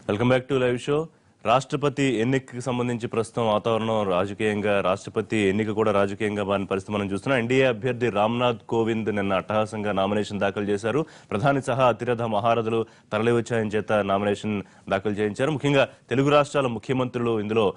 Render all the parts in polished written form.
Welcome back to live show. రాష్ట్రపతి ఎన్నికకి సంబంధించి ప్రస్తుతం వాతావరణం రాజకీయంగా రాష్ట్రపతి ఎన్నిక కూడా రాజకీయంగా మారిన పరిస్థితి మనం చూస్తున్నాం. ఎన్డీఏ అభ్యర్థి రామ్నాథ్ కోవింద్ నిన్న అట్టహాసంగా నామినేషన్ దాఖలు చేశారు. ప్రధాని సహా అతిరథ మహారథులు తరలివచ్చాయని చేత నామినేషన్ దాఖలు చేయించారు. ముఖ్యంగా తెలుగు రాష్ట్రాల ముఖ్యమంత్రులు ఇందులో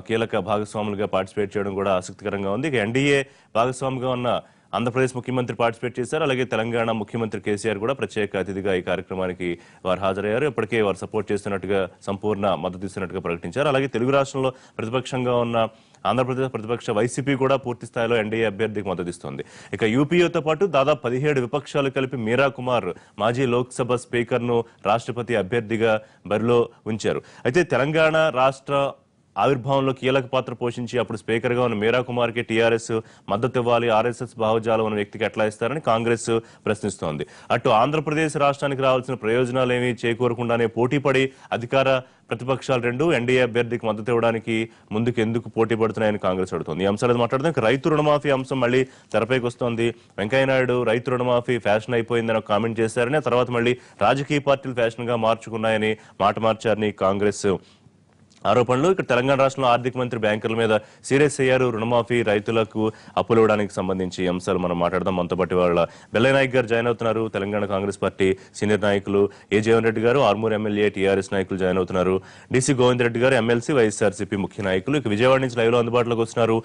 కీలక భాగస్వాములుగా పార్టిసిపేట్ చేయడం కూడా ఆసక్తికరంగా ఉంది. ఇక ఎన్డీఏ భాగస్వామిగా ఉన్న ఆంధ్రప్రదేశ్ ముఖ్యమంత్రి పార్టిసిపేట్ చేశారు. అలాగే తెలంగాణ ముఖ్యమంత్రి కేసీఆర్ కూడా ప్రత్యేక అతిథిగా ఈ కార్యక్రమానికి వారు హాజరయ్యారు. ఇప్పటికే వారు సపోర్ట్ చేస్తున్నట్టుగా సంపూర్ణ మద్దతు ఇస్తున్నట్టుగా ప్రకటించారు. అలాగే తెలుగు రాష్ట్రంలో ప్రతిపక్షంగా ఉన్న ఆంధ్రప్రదేశ్ ప్రతిపక్ష వైసీపీ కూడా పూర్తి స్థాయిలో ఎన్డీఏ అభ్యర్థికి మద్దతిస్తోంది. ఇక యూపీఏతో పాటు దాదాపు 17 విపక్షాలు కలిపి మీరా కుమార్ మాజీ లోక్సభ స్పీకర్ను రాష్ట్రపతి అభ్యర్థిగా బరిలో ఉంచారు. అయితే తెలంగాణ రాష్ట్ర ఆవిర్భావంలో కీలక పాత్ర పోషించి అప్పుడు స్పీకర్గా ఉన్న మీరా కుమార్కి టీఆర్ఎస్ మద్దతు ఇవ్వాలి, ఆర్ఎస్ఎస్ భావజాలం ఉన్న వ్యక్తికి ఎట్లా ఇస్తారని కాంగ్రెస్ ప్రశ్నిస్తోంది. అటు ఆంధ్రప్రదేశ్ రాష్ట్రానికి రావాల్సిన ప్రయోజనాలు ఏమీ చేకూరకుండానే పోటీపడి అధికార ప్రతిపక్షాలు రెండు ఎన్డీఏ అభ్యర్థికి మద్దతు ఇవ్వడానికి ముందుకు ఎందుకు పోటీ పడుతున్నాయని కాంగ్రెస్ అడుగుతోంది. ఈ అంశాలు మాట్లాడదాం. రైతు రుణమాఫీ అంశం మళ్ళీ తెరపైకి వస్తోంది. వెంకయ్యనాయుడు రైతు రుణమాఫీ ఫ్యాషన్ అయిపోయిందని కామెంట్ చేశారని, ఆ తర్వాత మళ్ళీ రాజకీయ పార్టీలు ఫ్యాషన్ గా మార్చుకున్నాయని మాట మార్చారని కాంగ్రెస్ ఆరోపణలు. ఇక్కడ తెలంగాణ రాష్ట్రంలో ఆర్థిక మంత్రి బ్యాంకర్ల మీద సీరియస్ అయ్యారు. రుణమాఫీ రైతులకు అప్పులు ఇవ్వడానికి సంబంధించి అంశాలు మనం మాట్లాడదాం. మనతో పాటు వాళ్ళ బెల్లయ్యనాయక్ గారు జాయిన్ అవుతున్నారు. తెలంగాణ కాంగ్రెస్ పార్టీ సీనియర్ నాయకులు ఏ జగన్ రెడ్డి గారు, ఆర్మూర్ ఎమ్మెల్యే టీఆర్ఎస్ నాయకులు జాయిన్ అవుతున్నారు. డీసీ గోవింద్ రెడ్డి గారు ఎమ్మెల్సీ వైఎస్ఆర్సీపీ ముఖ్య నాయకులు. ఇక విజయవాడ నుంచి లైవ్ లో అందుబాటులోకి వస్తున్నారు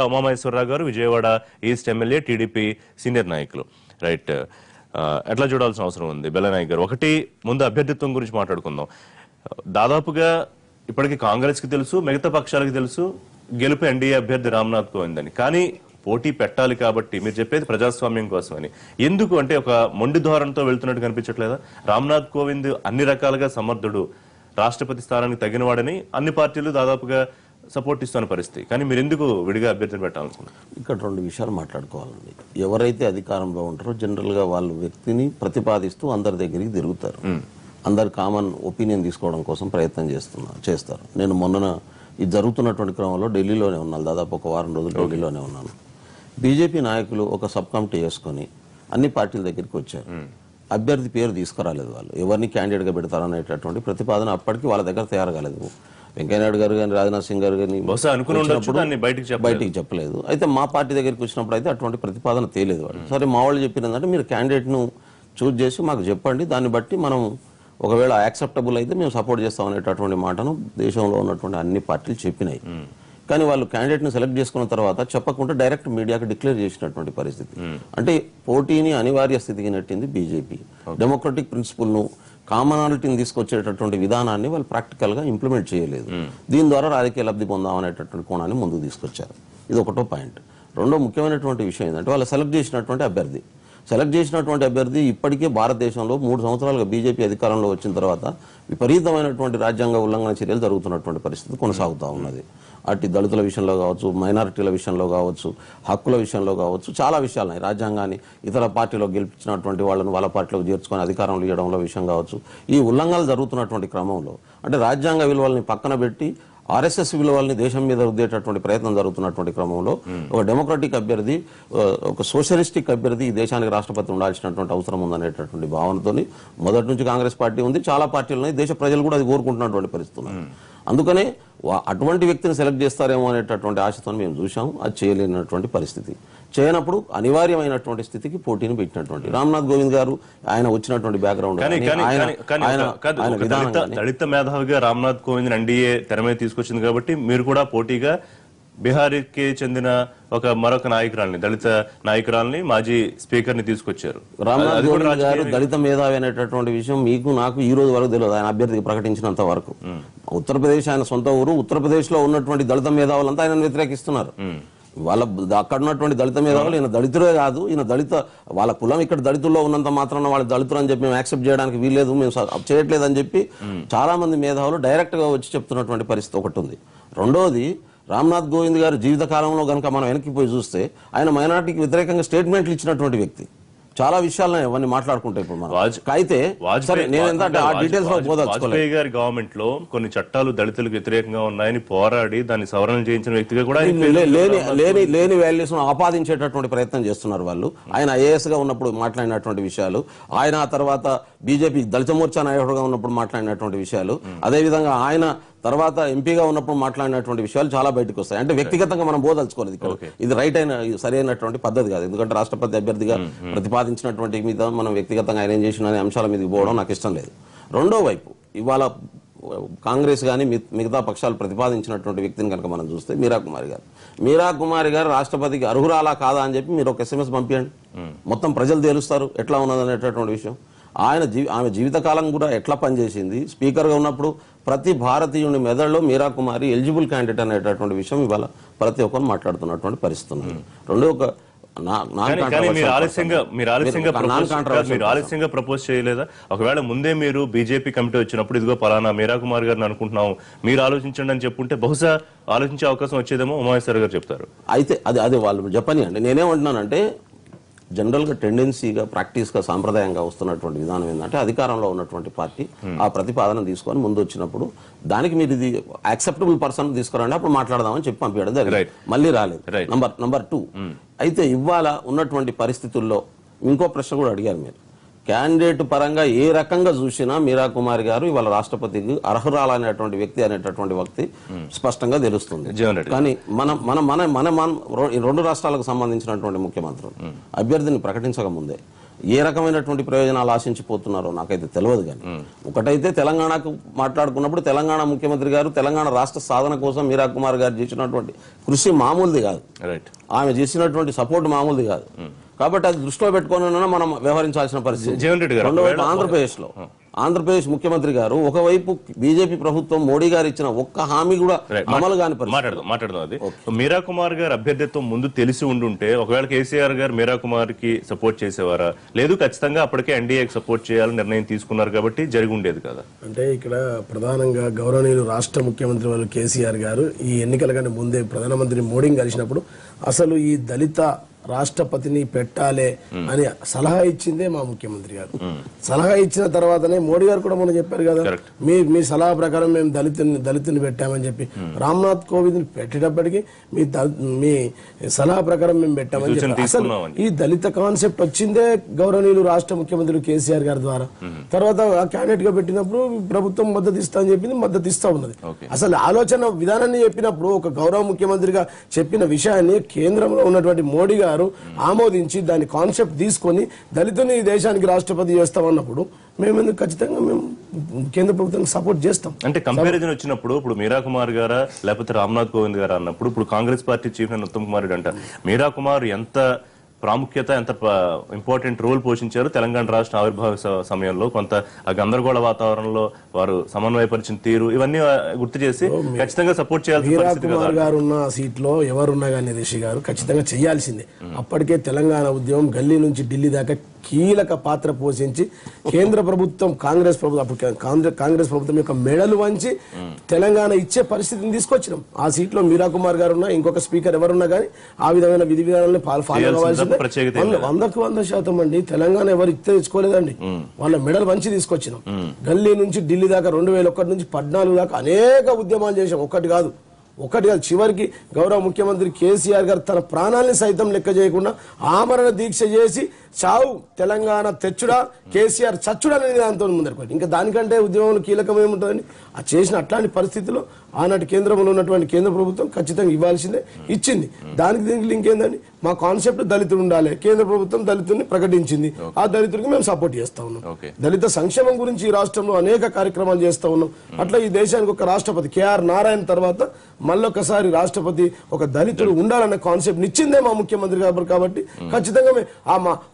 ఉమామహేశ్వరరావు గారు, Vijayawada east MLA TDP senior నాయకులు. రైట్, ఎట్లా చూడాల్సిన అవసరం ఉంది బెల్లయ్యనాయక్ గారు? ఒకటి, ముందు అభ్యర్థిత్వం గురించి మాట్లాడుకుందాం. దాదాపుగా ఇప్పటికీ కాంగ్రెస్ కి తెలుసు, మిగతా పక్షాలకు తెలుసు గెలుపు ఎన్డీఏ అభ్యర్థి రామ్నాథ్ కోవింద్ అని. కానీ పోటీ పెట్టాలి కాబట్టి మీరు చెప్పేది ప్రజాస్వామ్యం కోసమని. ఎందుకు అంటే ఒక మొండి ధోరణితో వెళ్తున్నట్టు కనిపించట్లేదా? రామ్నాథ్ కోవింద్ అన్ని రకాలుగా సమర్థుడు, రాష్ట్రపతి స్థానానికి తగినవాడని అన్ని పార్టీలు దాదాపుగా సపోర్ట్ ఇస్తున్న పరిస్థితి. కానీ మీరు ఎందుకు విడిగా అభ్యర్థిని పెట్టాలనుకున్నారు? ఇక్కడ రెండు విషయాలు మాట్లాడుకోవాలండి. ఎవరైతే అధికారంలో ఉంటారో జనరల్ గా వాళ్ళు వ్యక్తిని ప్రతిపాదిస్తూ అందరి దగ్గరికి తిరుగుతారు. అందరు కామన్ ఒపీనియన్ తీసుకోవడం కోసం ప్రయత్నం చేస్తారు. నేను మొన్న ఇది జరుగుతున్నటువంటి క్రమంలో ఢిల్లీలోనే ఉన్నాను, దాదాపు ఒక వారం రోజులు ఢిల్లీలోనే ఉన్నాను. బీజేపీ నాయకులు ఒక సబ్ కమిటీ వేసుకొని అన్ని పార్టీల దగ్గరికి వచ్చారు. అభ్యర్థి పేరు తీసుకురాలేదు. వాళ్ళు ఎవరిని క్యాండిడేట్గా పెడతారనేటటువంటి ప్రతిపాదన అప్పటికి వాళ్ళ దగ్గర తయారు కాలేదు. వెంకయ్యనాయుడు గారు కానీ, రాజ్నాథ్ సింగ్ గారు కానీ బయటికి చెప్పలేదు. అయితే మా పార్టీ దగ్గరికి వచ్చినప్పుడు అయితే అటువంటి ప్రతిపాదన తేలేదు. వాళ్ళు సరే మా వాళ్ళు చెప్పినదంటే మీరు క్యాండిడేట్ను చూజ్ చేసి మాకు చెప్పండి, దాన్ని బట్టి మనం ఒకవేళ యాక్సెప్టబుల్ అయితే మేము సపోర్ట్ చేస్తాం అనేటటువంటి మాటను దేశంలో ఉన్నటువంటి అన్ని పార్టీలు చెప్పినాయి. కానీ వాళ్ళు క్యాండిడేట్ని సెలెక్ట్ చేసుకున్న తర్వాత చెప్పకుండా డైరెక్ట్ మీడియాకి డిక్లేర్ చేసినటువంటి పరిస్థితి. అంటే పోటీని అనివార్య స్థితికి నెట్టింది బీజేపీ. డెమోక్రటిక్ ప్రిన్సిపల్ను, కామనాలిటీని తీసుకొచ్చేటటువంటి విధానాన్ని వాళ్ళు ప్రాక్టికల్గా ఇంప్లిమెంట్ చేయలేదు. దీని ద్వారా రాజకీయ లబ్ధి పొందామనేటటువంటి కోణాన్ని ముందుకు తీసుకొచ్చారు. ఇది ఒకటో పాయింట్. రెండో ముఖ్యమైనటువంటి విషయం ఏంటంటే వాళ్ళు సెలెక్ట్ చేసినటువంటి అభ్యర్థి ఇప్పటికే భారతదేశంలో 3 సంవత్సరాలుగా బీజేపీ అధికారంలో వచ్చిన తర్వాత విపరీతమైనటువంటి రాజ్యాంగ ఉల్లంఘన చర్యలు జరుగుతున్నటువంటి పరిస్థితి కొనసాగుతూ ఉన్నది. అటు దళితుల విషయంలో కావచ్చు, మైనారిటీల విషయంలో కావచ్చు, హక్కుల విషయంలో కావచ్చు, చాలా విషయాలు రాజ్యాంగాన్ని ఇతర పార్టీలో గెలిపించినటువంటి వాళ్ళని వాళ్ళ పార్టీలోకి చేర్చుకొని అధికారంలో ఇవ్వడంలో విషయం కావచ్చు. ఈ ఉల్లంఘనలు జరుగుతున్నటువంటి క్రమంలో అంటే రాజ్యాంగ విలువల్ని పక్కన పెట్టి ఆర్ఎస్ఎస్ విలువల్ని దేశం మీద రుద్దేటటువంటి ప్రయత్నం జరుగుతున్నటువంటి క్రమంలో ఒక డెమోక్రటిక్ అభ్యర్థి, ఒక సోషలిస్టిక్ అభ్యర్థి ఈ దేశానికి రాష్ట్రపతి ఉండాల్సినటువంటి అవసరం ఉందనేటటువంటి భావనతో మొదటి నుంచి కాంగ్రెస్ పార్టీ ఉంది. చాలా పార్టీలు దేశ ప్రజలు కూడా అది కోరుకుంటున్నటువంటి పరిస్థితి. అందుకనే అటువంటి వ్యక్తిని సెలెక్ట్ చేస్తారేమో అనేటటువంటి ఆశతో మేము చూసాము. అది చేయలేనటువంటి పరిస్థితి. చేయనప్పుడు అనివార్యమైనటువంటి స్థితికి పోటీని పెట్టినటువంటి రామ్నాథ్ కోవింద్ గారు ఆయన వచ్చినటువంటి బ్యాక్గ్రౌండ్ దళిత మేధావిగా రామ్నాథ్ కోవింద్ ఎన్డీఏ తెర మీద తీసుకొచ్చింది కాబట్టి మీరు కూడా పోటీగా బీహార్కి చెందిన మరొక నాయకురాల్ని, దళిత నాయకురాల్ని, మాజీ స్పీకర్ ని తీసుకొచ్చారు. రామ్నాథ్ కోవింద్ గారు దళిత మేధావి అనేటటువంటి విషయం మీకు నాకు ఈ రోజు వరకు తెలియదు. ఆయన అభ్యర్థికి ప్రకటించినంత వరకు ఉత్తరప్రదేశ్ ఆయన సొంత ఊరు. ఉత్తరప్రదేశ్ లో ఉన్నటువంటి దళిత మేధావులంతా ఆయన వ్యతిరేకిస్తున్నారు. వాళ్ళ అక్కడ ఉన్నటువంటి దళిత మేధావులు ఈయన దళితుడే కాదు, ఈయన దళిత వాళ్ళ కులం ఇక్కడ దళితుల్లో ఉన్నంత మాత్రాన వాళ్ళు దళితులు అని చెప్పి మేము యాక్సెప్ట్ చేయడానికి వీల్లేదు, మేము చేయట్లేదు అని చెప్పి చాలా మంది మేధావులు డైరెక్ట్ గా వచ్చి చెప్తున్నటువంటి పరిస్థితి ఒకటి ఉంది. రెండోది, రామ్నాథ్ కోవింద్ గారు జీవితకాలంలో కనుక మనం వెనక్కిపోయి చూస్తే ఆయన మైనార్టీకి వ్యతిరేకంగా స్టేట్మెంట్లు ఇచ్చినటువంటి వ్యక్తి. చాలా విషయాలను అవన్నీ మాట్లాడుకుంటే ఇప్పుడు మనం అయితే సరే నేను ఏంటంటే ఆ డీటెయిల్స్ లో పోదలుచుకోలేదు. వాజ్పేయి గారి గవర్నమెంట్ లో కొన్ని చట్టాలు దళితులకు వ్యతిరేకంగా ఉన్నాయని పోరాడి దాన్ని సవరణ చేయించిన వ్యక్తిగా కూడా లేని వాల్యూస్ ఆపాదించేటటువంటి ప్రయత్నం చేస్తున్నారు వాళ్ళు. ఆయన ఐఏఎస్ గా ఉన్నప్పుడు మాట్లాడినటువంటి విషయాలు, ఆయన ఆ తర్వాత బీజేపీ దళిత మోర్చా నాయకుడుగా ఉన్నప్పుడు మాట్లాడినటువంటి విషయాలు, అదే విధంగా ఆయన తర్వాత ఎంపీగా ఉన్నప్పుడు మాట్లాడినటువంటి విషయాలు చాలా బయటకు వస్తాయి. అంటే వ్యక్తిగతంగా మనం బోదలుచుకోలేదు ఇక్కడ. ఇది రైట్ అయిన సరైనటువంటి పద్ధతి కాదు. ఎందుకంటే రాష్ట్రపతి అభ్యర్థిగా ప్రతిపాదించినటువంటి మీద మనం వ్యక్తిగతంగా ఆయన ఏం చేసిన అనే అంశాల మీదకి పోవడం నాకు ఇష్టం లేదు. రెండో వైపు ఇవాళ కాంగ్రెస్ కానీ మిగతా పక్షాలు ప్రతిపాదించినటువంటి వ్యక్తిని కనుక మనం చూస్తే మీరా కుమారి గారు రాష్ట్రపతికి అర్హురాలా కాదా అని చెప్పి మీరు ఒక SMS పంపించండి. మొత్తం ప్రజలు తేలుస్తారు ఎట్లా ఉన్నదనేటటువంటి విషయం. ఆమె జీవితకాలం కూడా ఎట్లా పనిచేసింది, స్పీకర్గా ఉన్నప్పుడు ప్రతి భారతీయుని మెదడులో మీరా కుమారి ఎలిజిబుల్ క్యాండిడేట్ అనేటటువంటి విషయం ఇవాళ ప్రతి ఒక్కరు మాట్లాడుతున్నటువంటి పరిస్థితి. రెండో ఒక ఆలస్యంగా ప్రపోజ్ చేయలేదా? ఒకవేళ ముందే మీరు బీజేపీ కమిటీ వచ్చినప్పుడు ఇదిగో పలానా మీరా కుమార్ గారిని అనుకుంటున్నాం మీరు ఆలోచించండి అని చెప్పుంటే బహుశా ఆలోచించే అవకాశం వచ్చేదేమో ఉమామేశ్వర్ గారు చెప్తారు. అయితే అది వాళ్ళు చెప్పని అండి. నేనేమంటున్నానంటే జనరల్గా టెండెన్సీగా ప్రాక్టీస్గా సాంప్రదాయంగా వస్తున్నటువంటి విధానం ఏంటంటే అధికారంలో ఉన్నటువంటి పార్టీ ఆ ప్రతిపాదన తీసుకొని ముందు వచ్చినప్పుడు దానికి మీరు ఇది యాక్సెప్టబుల్ పర్సన్ తీసుకురండి అప్పుడు మాట్లాడదామని చెప్పి పంపించడం జరిగింది. మళ్ళీ రాలేదు. నంబర్ 2 అయితే ఇవాళ ఉన్నటువంటి పరిస్థితుల్లో ఇంకో ప్రశ్న కూడా అడిగారు మీరు. క్యాండిడేట్ పరంగా ఏ రకంగా చూసినా మీరా కుమారి గారు ఇవాళ రాష్ట్రపతికి అర్హురాలనేటువంటి వ్యక్తి అనేటటువంటి వ్యక్తి స్పష్టంగా తెలుస్తుంది. కానీ మన 2 రాష్ట్రాలకు సంబంధించినటువంటి ముఖ్యమంత్రులు అభ్యర్థిని ప్రకటించక ముందే ఏ రకమైనటువంటి ప్రయోజనాలు ఆశించిపోతున్నారో నాకైతే తెలియదు. కానీ ఒకటైతే తెలంగాణకు మాట్లాడుకున్నప్పుడు తెలంగాణ ముఖ్యమంత్రి గారు తెలంగాణ రాష్ట్ర సాధన కోసం మీరా కుమార్ గారు చేసినటువంటి కృషి మామూలుది కాదు, ఆమె చేసినటువంటి సపోర్ట్ మామూలుది కాదు. కాబట్టి అది దృష్టిలో పెట్టుకుని మనం వ్యవహరించాల్సిన పరిస్థితి. ఆంధ్రప్రదేశ్ ముఖ్యమంత్రి గారు ఒకవైపు బీజేపీ ప్రభుత్వం మోడీ గారు ఇచ్చిన ఒక్క హామీ కూడా అమలు కాని మాట్లాడదాం. అది మీరా కుమార్ గారు అభ్యర్థిత్వం ముందు తెలిసి ఉండుంటే ఒకవేళ కేసీఆర్ గారు మీరా కుమార్ కి సపోర్ట్ చేసేవారా? లేదు ఖచ్చితంగా అప్పటికే ఎన్డీఏకి సపోర్ట్ చేయాలని నిర్ణయం తీసుకున్నారు కాబట్టి జరిగి ఉండేది కదా. అంటే ఇక్కడ ప్రధానంగా గౌరవనీయులు రాష్ట్ర ముఖ్యమంత్రి వాళ్ళు కేసీఆర్ గారు ఈ ఎన్నికల కంటే ముందే ప్రధానమంత్రి మోడీని కలిసినప్పుడు అసలు ఈ దళిత రాష్ట్రపతిని పెట్టాలే అని సలహా ఇచ్చిందే మా ముఖ్యమంత్రి గారు. సలహా ఇచ్చిన తర్వాతనే మోడీ గారు కూడా మొన్న చెప్పారు కదా, మీ సలహా ప్రకారం మేము దళితుని పెట్టామని చెప్పి. రామ్నాథ్ కోవింద్ పెట్టేటప్పటికి మీ సలహా ప్రకారం మేము పెట్టామని చెప్పి. అసలు ఈ దళిత కాన్సెప్ట్ వచ్చిందే గౌరవనీయులు రాష్ట్ర ముఖ్యమంత్రి కేసీఆర్ గారి ద్వారా. తర్వాత క్యాండిడేట్ గా పెట్టినప్పుడు ప్రభుత్వం మద్దతు ఇస్తా అని చెప్పింది, మద్దతు ఇస్తా ఉన్నది. అసలు ఆలోచన విధానాన్ని చెప్పినప్పుడు ఒక గౌరవ ముఖ్యమంత్రిగా చెప్పిన విషయాన్ని కేంద్రంలో ఉన్నటువంటి మోడీ గారు ఆమోదించి దాని కాన్సెప్ట్ తీసుకొని దళితుని ఈ దేశానికి రాష్ట్రపతి చేస్తామన్నప్పుడు మేము ఖచ్చితంగా మేము కేంద్ర ప్రభుత్వానికి సపోర్ట్ చేస్తాం. అంటే కంపారిజన్ వచ్చినప్పుడు ఇప్పుడు మీరా కుమార్ గారా లేకపోతే రామ్నాథ్ కోవింద్ గారా అన్నప్పుడు ఇప్పుడు కాంగ్రెస్ పార్టీ చీఫ్ ఉత్తమ్ కుమార్ రెడ్డి అంటారు మీరా కుమార్ ఎంత ప్రాముఖ్యత ఎంత ఇంపార్టెంట్ రోల్ పోషించారు తెలంగాణ రాష్ట్ర ఆవిర్భావ సమయంలో. కొంత గందరగోళ వాతావరణంలో వారు సమన్వయపరిచిన తీరు ఇవన్నీ గుర్తు చేసి ఖచ్చితంగా సపోర్ట్ చేయాలి. మీరా కుమార్ గారు ఉన్న సీట్ లో ఎవరున్నా కానీ రిషి గారు ఖచ్చితంగా చేయాల్సిందే. అప్పటికే తెలంగాణ ఉద్యమం గల్లీ నుంచి ఢిల్లీ దాకా కీలక పాత్ర పోషించి కేంద్ర ప్రభుత్వం కాంగ్రెస్ ప్రభుత్వం యొక్క మెడలు వంచి తెలంగాణ ఇచ్చే పరిస్థితిని తీసుకొచ్చినాం. ఆ సీట్ లో మీరా కుమార్ గారు ఉన్నా ఇంకొక స్పీకర్ ఎవరున్నా కానీ ఆ విధమైన విధి విధానాలను ఫాలో కావాల్సిందే. 100% అండి. తెలంగాణ ఎవరు తెచ్చుకోలేదండి, వాళ్ళ మెడల్ వంచి తీసుకొచ్చినాం. గల్లీ నుంచి ఢిల్లీ దాకా 2001 నుంచి 14 దాకా అనేక ఉద్యమాలు చేశాం. ఒకటి కాదు చివరికి గౌరవ ముఖ్యమంత్రి కేసీఆర్ గారు తన ప్రాణాలని సైతం లెక్క చేయకుండా ఆమరణ దీక్ష చేసి చావు తెలంగాణ తెచ్చుడా కేసీఆర్ చచ్చుడా అనేది దాంతో ముందరుకోండి. ఇంకా దానికంటే ఉద్యమంలో కీలకం ఏముంటుందని ఆ చేసిన అట్లాంటి పరిస్థితిలో ఆనాటి కేంద్రంలో ఉన్నటువంటి కేంద్ర ప్రభుత్వం ఖచ్చితంగా ఇవ్వాల్సిందే, ఇచ్చింది. దీనికి లింక్ ఏందండి, మా కాన్సెప్ట్ దళితుడు ఉండాలి, కేంద్ర ప్రభుత్వం దళితుడిని ప్రకటించింది, ఆ దళితుడికి మేము సపోర్ట్ చేస్తా ఉన్నాం. దళిత సంక్షేమం గురించి ఈ రాష్ట్రంలో అనేక కార్యక్రమాలు చేస్తా ఉన్నాం. అట్లా ఈ దేశానికి ఒక రాష్ట్రపతి కేఆర్ నారాయణ తర్వాత మళ్ళొకసారి రాష్ట్రపతి ఒక దళితుడు ఉండాలన్న కాన్సెప్ట్ ఇచ్చిందే మా ముఖ్యమంత్రి గారు. కాబట్టి ఖచ్చితంగా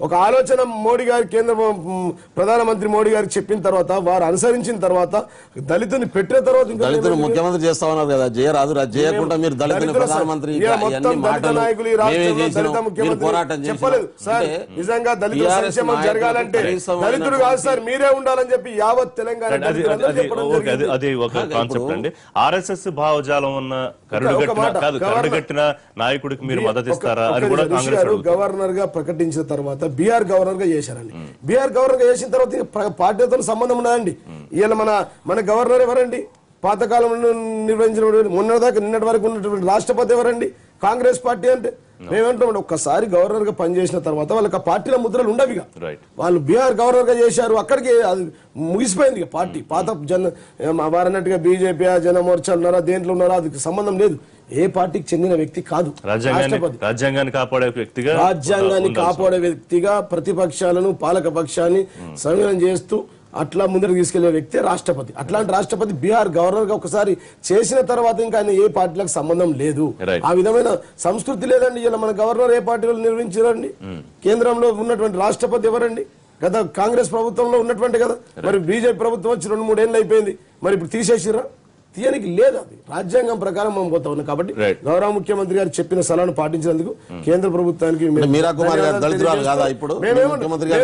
ఒక ఆలోచన మోడీ గారి ప్రధానమంత్రి మోడీ గారికి చెప్పిన తర్వాత వారు అనుసరించిన తర్వాత దళితుని పెట్టిన తర్వాత ముఖ్యమంత్రి చేస్తా ఉన్నారు కదా, చేయరాదు చేయకుండా మీరు దళితుని ప్రధానమంత్రి దళిత ముఖ్యమంత్రి చెప్పలేదు సార్. నిజంగా దళితుల సంక్షేమం జరగాలంటే దళితుడు కాదు సార్ మీరే ఉండాలని చెప్పి యావత్ తెలంగాణ అది ఒక కాన్సెప్ట్ అండి. ఆర్ఎస్ఎస్ భావజాలం ఉన్న కరుడుగట్టిన నాయకుడికి మీరు మద్దతు ఇస్తారా అని కూడా కాంగ్రెస్ గవర్నర్ గా ప్రకటించిన తర్వాత బీఆర్ గవర్నర్ గా చేశారండి. బీఆర్ గవర్నర్ గా చేసిన తర్వాత పార్టీతో సంబంధం ఉన్నదండి. ఇవాళ మన గవర్నర్ ఎవరండి? పాతకాలంలో నిర్వహించిన నిన్నటి వరకు ఉన్నటువంటి రాష్ట్రపతి ఎవరండి? కాంగ్రెస్ పార్టీ అంటే మేమంటాం ఒక్కసారి గవర్నర్ గా పనిచేసిన తర్వాత వాళ్ళకి పార్టీల ముద్రలు ఉండవిగా. వాళ్ళు బీహార్ గవర్నర్ గా చేశారు, అక్కడికి అది ముగిసిపోయింది పార్టీ. పాత వారన్నట్టుగా బీజేపీ జన మోర్చా ఉన్నారా దేంట్లో ఉన్నారా అది సంబంధం లేదు. ఏ పార్టీకి చెందిన వ్యక్తి కాదు రాజ్యాంగాన్ని కాపాడే వ్యక్తిగా, రాజ్యాంగాన్ని కాపాడే వ్యక్తిగా ప్రతిపక్షాలను పాలక పక్షాన్ని సంయోజనం చేస్తూ అట్లా ముందరకు తీసుకెళ్లే వ్యక్తి రాష్ట్రపతి. అట్లాంటి రాష్ట్రపతి బీహార్ గవర్నర్ గా ఒకసారి చేసిన తర్వాత ఇంకా ఆయన ఏ పార్టీలకు సంబంధం లేదు. ఆ విధమైన సంస్కృతి లేదండి. ఇలా మన గవర్నర్ ఏ పార్టీలో నిర్వహించారండి? కేంద్రంలో ఉన్నటువంటి రాష్ట్రపతి ఎవరండి? గత కాంగ్రెస్ ప్రభుత్వంలో ఉన్నటువంటి కదా. మరి బీజేపీ ప్రభుత్వం వచ్చి 2-3 ఏళ్ళు అయిపోయింది, మరి ఇప్పుడు తీసేసిరా? తీయనికి లేదు. అది రాజ్యాంగం ప్రకారం మనం పోతా ఉన్నాం. కాబట్టి గౌరవ ముఖ్యమంత్రి గారు చెప్పిన సలహాను పాటించినందుకు కేంద్ర ప్రభుత్వానికి మీరా కుమార్ గారు దళితురాలు కాదా? ఇప్పుడు ముఖ్యమంత్రి గారు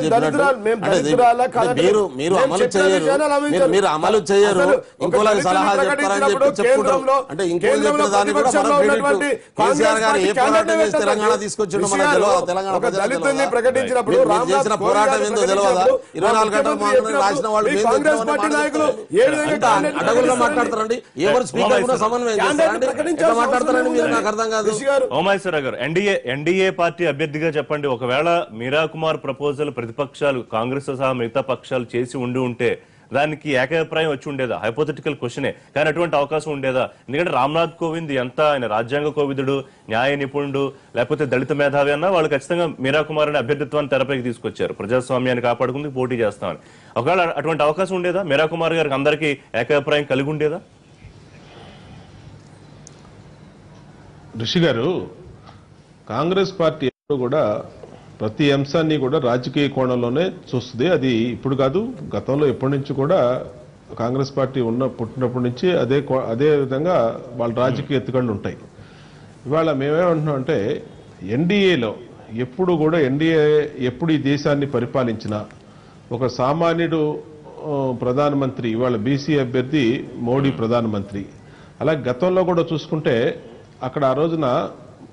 మీరు అమలు చేయరు, ఇంకోలాగా సలహా చెప్తారని చెప్పి చెప్పుకుంటారు. అంటే ఇంకో చెప్పిన దాన్ని కూడా కేసీఆర్ గారు ఏ పోరాటం చేసి తెలంగాణ తీసుకొచ్చిండో మనకు తెలియదు. తెలంగాణ చేసిన పోరాటం ఏందో తెలియదా? 24 గంటలు రాసిన వాళ్ళు అడగులుగా మాట్లాడతారండి. ఎన్డీఏ పార్టీ అభ్యర్థిగా చెప్పండి, ఒకవేళ మీరా కుమార్ ప్రపోజల్ ప్రతిపక్షాలు కాంగ్రెస్ సహా మిగతా పక్షాలు చేసి ఉంటే దానికి ఏకాభిప్రాయం వచ్చి ఉండేదా? హైపోథెటికల్ క్వశ్చనే, కానీ అటువంటి అవకాశం ఉండేదా? ఎందుకంటే రామ్నాథ్ కోవింద్ ఎంత ఆయన రాజ్యాంగ కోవిదుడు, న్యాయ నిపుణుడు, లేకపోతే దళిత మేధావి అన్నా వాళ్ళు ఖచ్చితంగా మీరా కుమార్ అనే అభ్యర్థిత్వాన్ని తెరపైకి తీసుకొచ్చారు. ప్రజాస్వామ్యాన్ని కాపాడుకుందుకు పోటీ చేస్తామని. ఒకవేళ అటువంటి అవకాశం ఉండేదా? మీరా కుమార్ గారికి అందరికీ ఏకాభిప్రాయం కలిగి ఉండేదా? ఋషి గారు, కాంగ్రెస్ పార్టీ కూడా ప్రతి అంశాన్ని కూడా రాజకీయ కోణంలోనే చూస్తుంది. అది ఇప్పుడు కాదు, గతంలో ఎప్పటి నుంచి కూడా కాంగ్రెస్ పార్టీ పుట్టినప్పటి నుంచి అదే విధంగా వాళ్ళ రాజకీయ ఎత్తుగడలు ఉంటాయి. ఇవాళ మేమేమంటున్నాం అంటే ఎన్డీఏలో ఎప్పుడు కూడా ఎప్పుడు ఈ దేశాన్ని పరిపాలించినా ఒక సామాన్యుడు ప్రధానమంత్రి, ఇవాళ బీసీ అభ్యర్థి మోడీ ప్రధానమంత్రి. అలాగే గతంలో కూడా చూసుకుంటే అక్కడ ఆ రోజున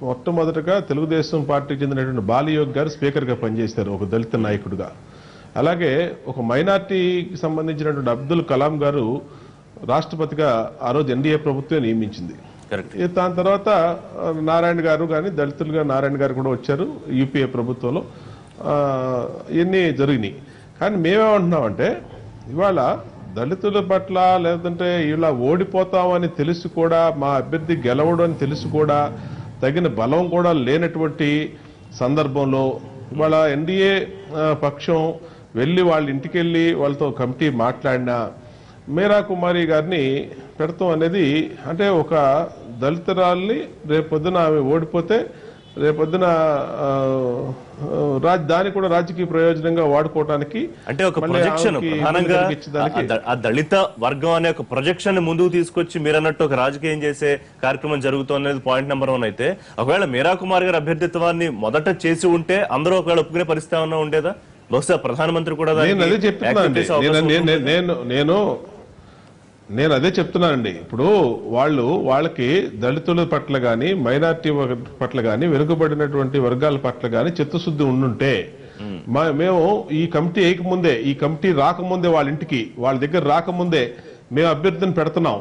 మొట్టమొదటగా తెలుగుదేశం పార్టీకి చెందినటువంటి బాలయోగ్ గారు స్పీకర్గా పనిచేశారు, ఒక దళిత నాయకుడిగా. అలాగే ఒక మైనార్టీకి సంబంధించినటువంటి అబ్దుల్ కలాం గారు రాష్ట్రపతిగా ఆ రోజు ఎన్డీఏ ప్రభుత్వం నియమించింది. దాని తర్వాత నారాయణ గారు కానీ దళితులుగా నారాయణ గారు కూడా వచ్చారు యూపీఏ ప్రభుత్వంలో. ఇవన్నీ జరిగినాయి. కానీ మేమేమంటున్నామంటే ఇవాళ దళితుల పట్ల లేదంటే ఇలా ఓడిపోతామని తెలిసి కూడా, మా అభ్యర్థి గెలవడం అని తెలిసి కూడా తగిన బలం కూడా లేనటువంటి సందర్భంలో ఇవాళ ఎన్డీఏ పక్షం వెళ్ళి వాళ్ళ ఇంటికి వెళ్ళి వాళ్ళతో కమిటీ మాట్లాడినా మీరా కుమారి గారిని పెడతాం అనేది అంటే ఒక దళితురాల్ని రేపొద్దున ఆమె ఓడిపోతే రేపొద్దున దాన్ని కూడా రాజకీయ ప్రయోజనంగా వాడుకోవడానికి అంటే ఒక ప్రొజెక్షన్ ప్రధానంగా ఆ దళిత వర్గం అనే ఒక ప్రొజెక్షన్ ముందుకు తీసుకొచ్చి మీరు అన్నట్టు ఒక రాజకీయం చేసే కార్యక్రమం జరుగుతుంది. పాయింట్ నెంబర్ 1 అయితే ఒకవేళ మీరా కుమార్ గారి అభ్యర్థిత్వాన్ని మొదట చేసి ఉంటే అందరూ ఒకవేళ ఒప్పుకునే పరిస్థితి ఏమన్నా ఉండేదా? బహుశా ప్రధానమంత్రి కూడా నేను అదే చెప్తున్నానండి. ఇప్పుడు వాళ్ళకి దళితుల పట్ల కానీ మైనార్టీ పట్ల కానీ వెనుకబడినటువంటి వర్గాల పట్ల కానీ చిత్తశుద్ధి ఉండుంటే మేము ఈ కమిటీ వేయకముందే, ఈ కమిటీ రాకముందే వాళ్ళ దగ్గర రాకముందే మేము అభ్యర్థిని పెడుతున్నాం.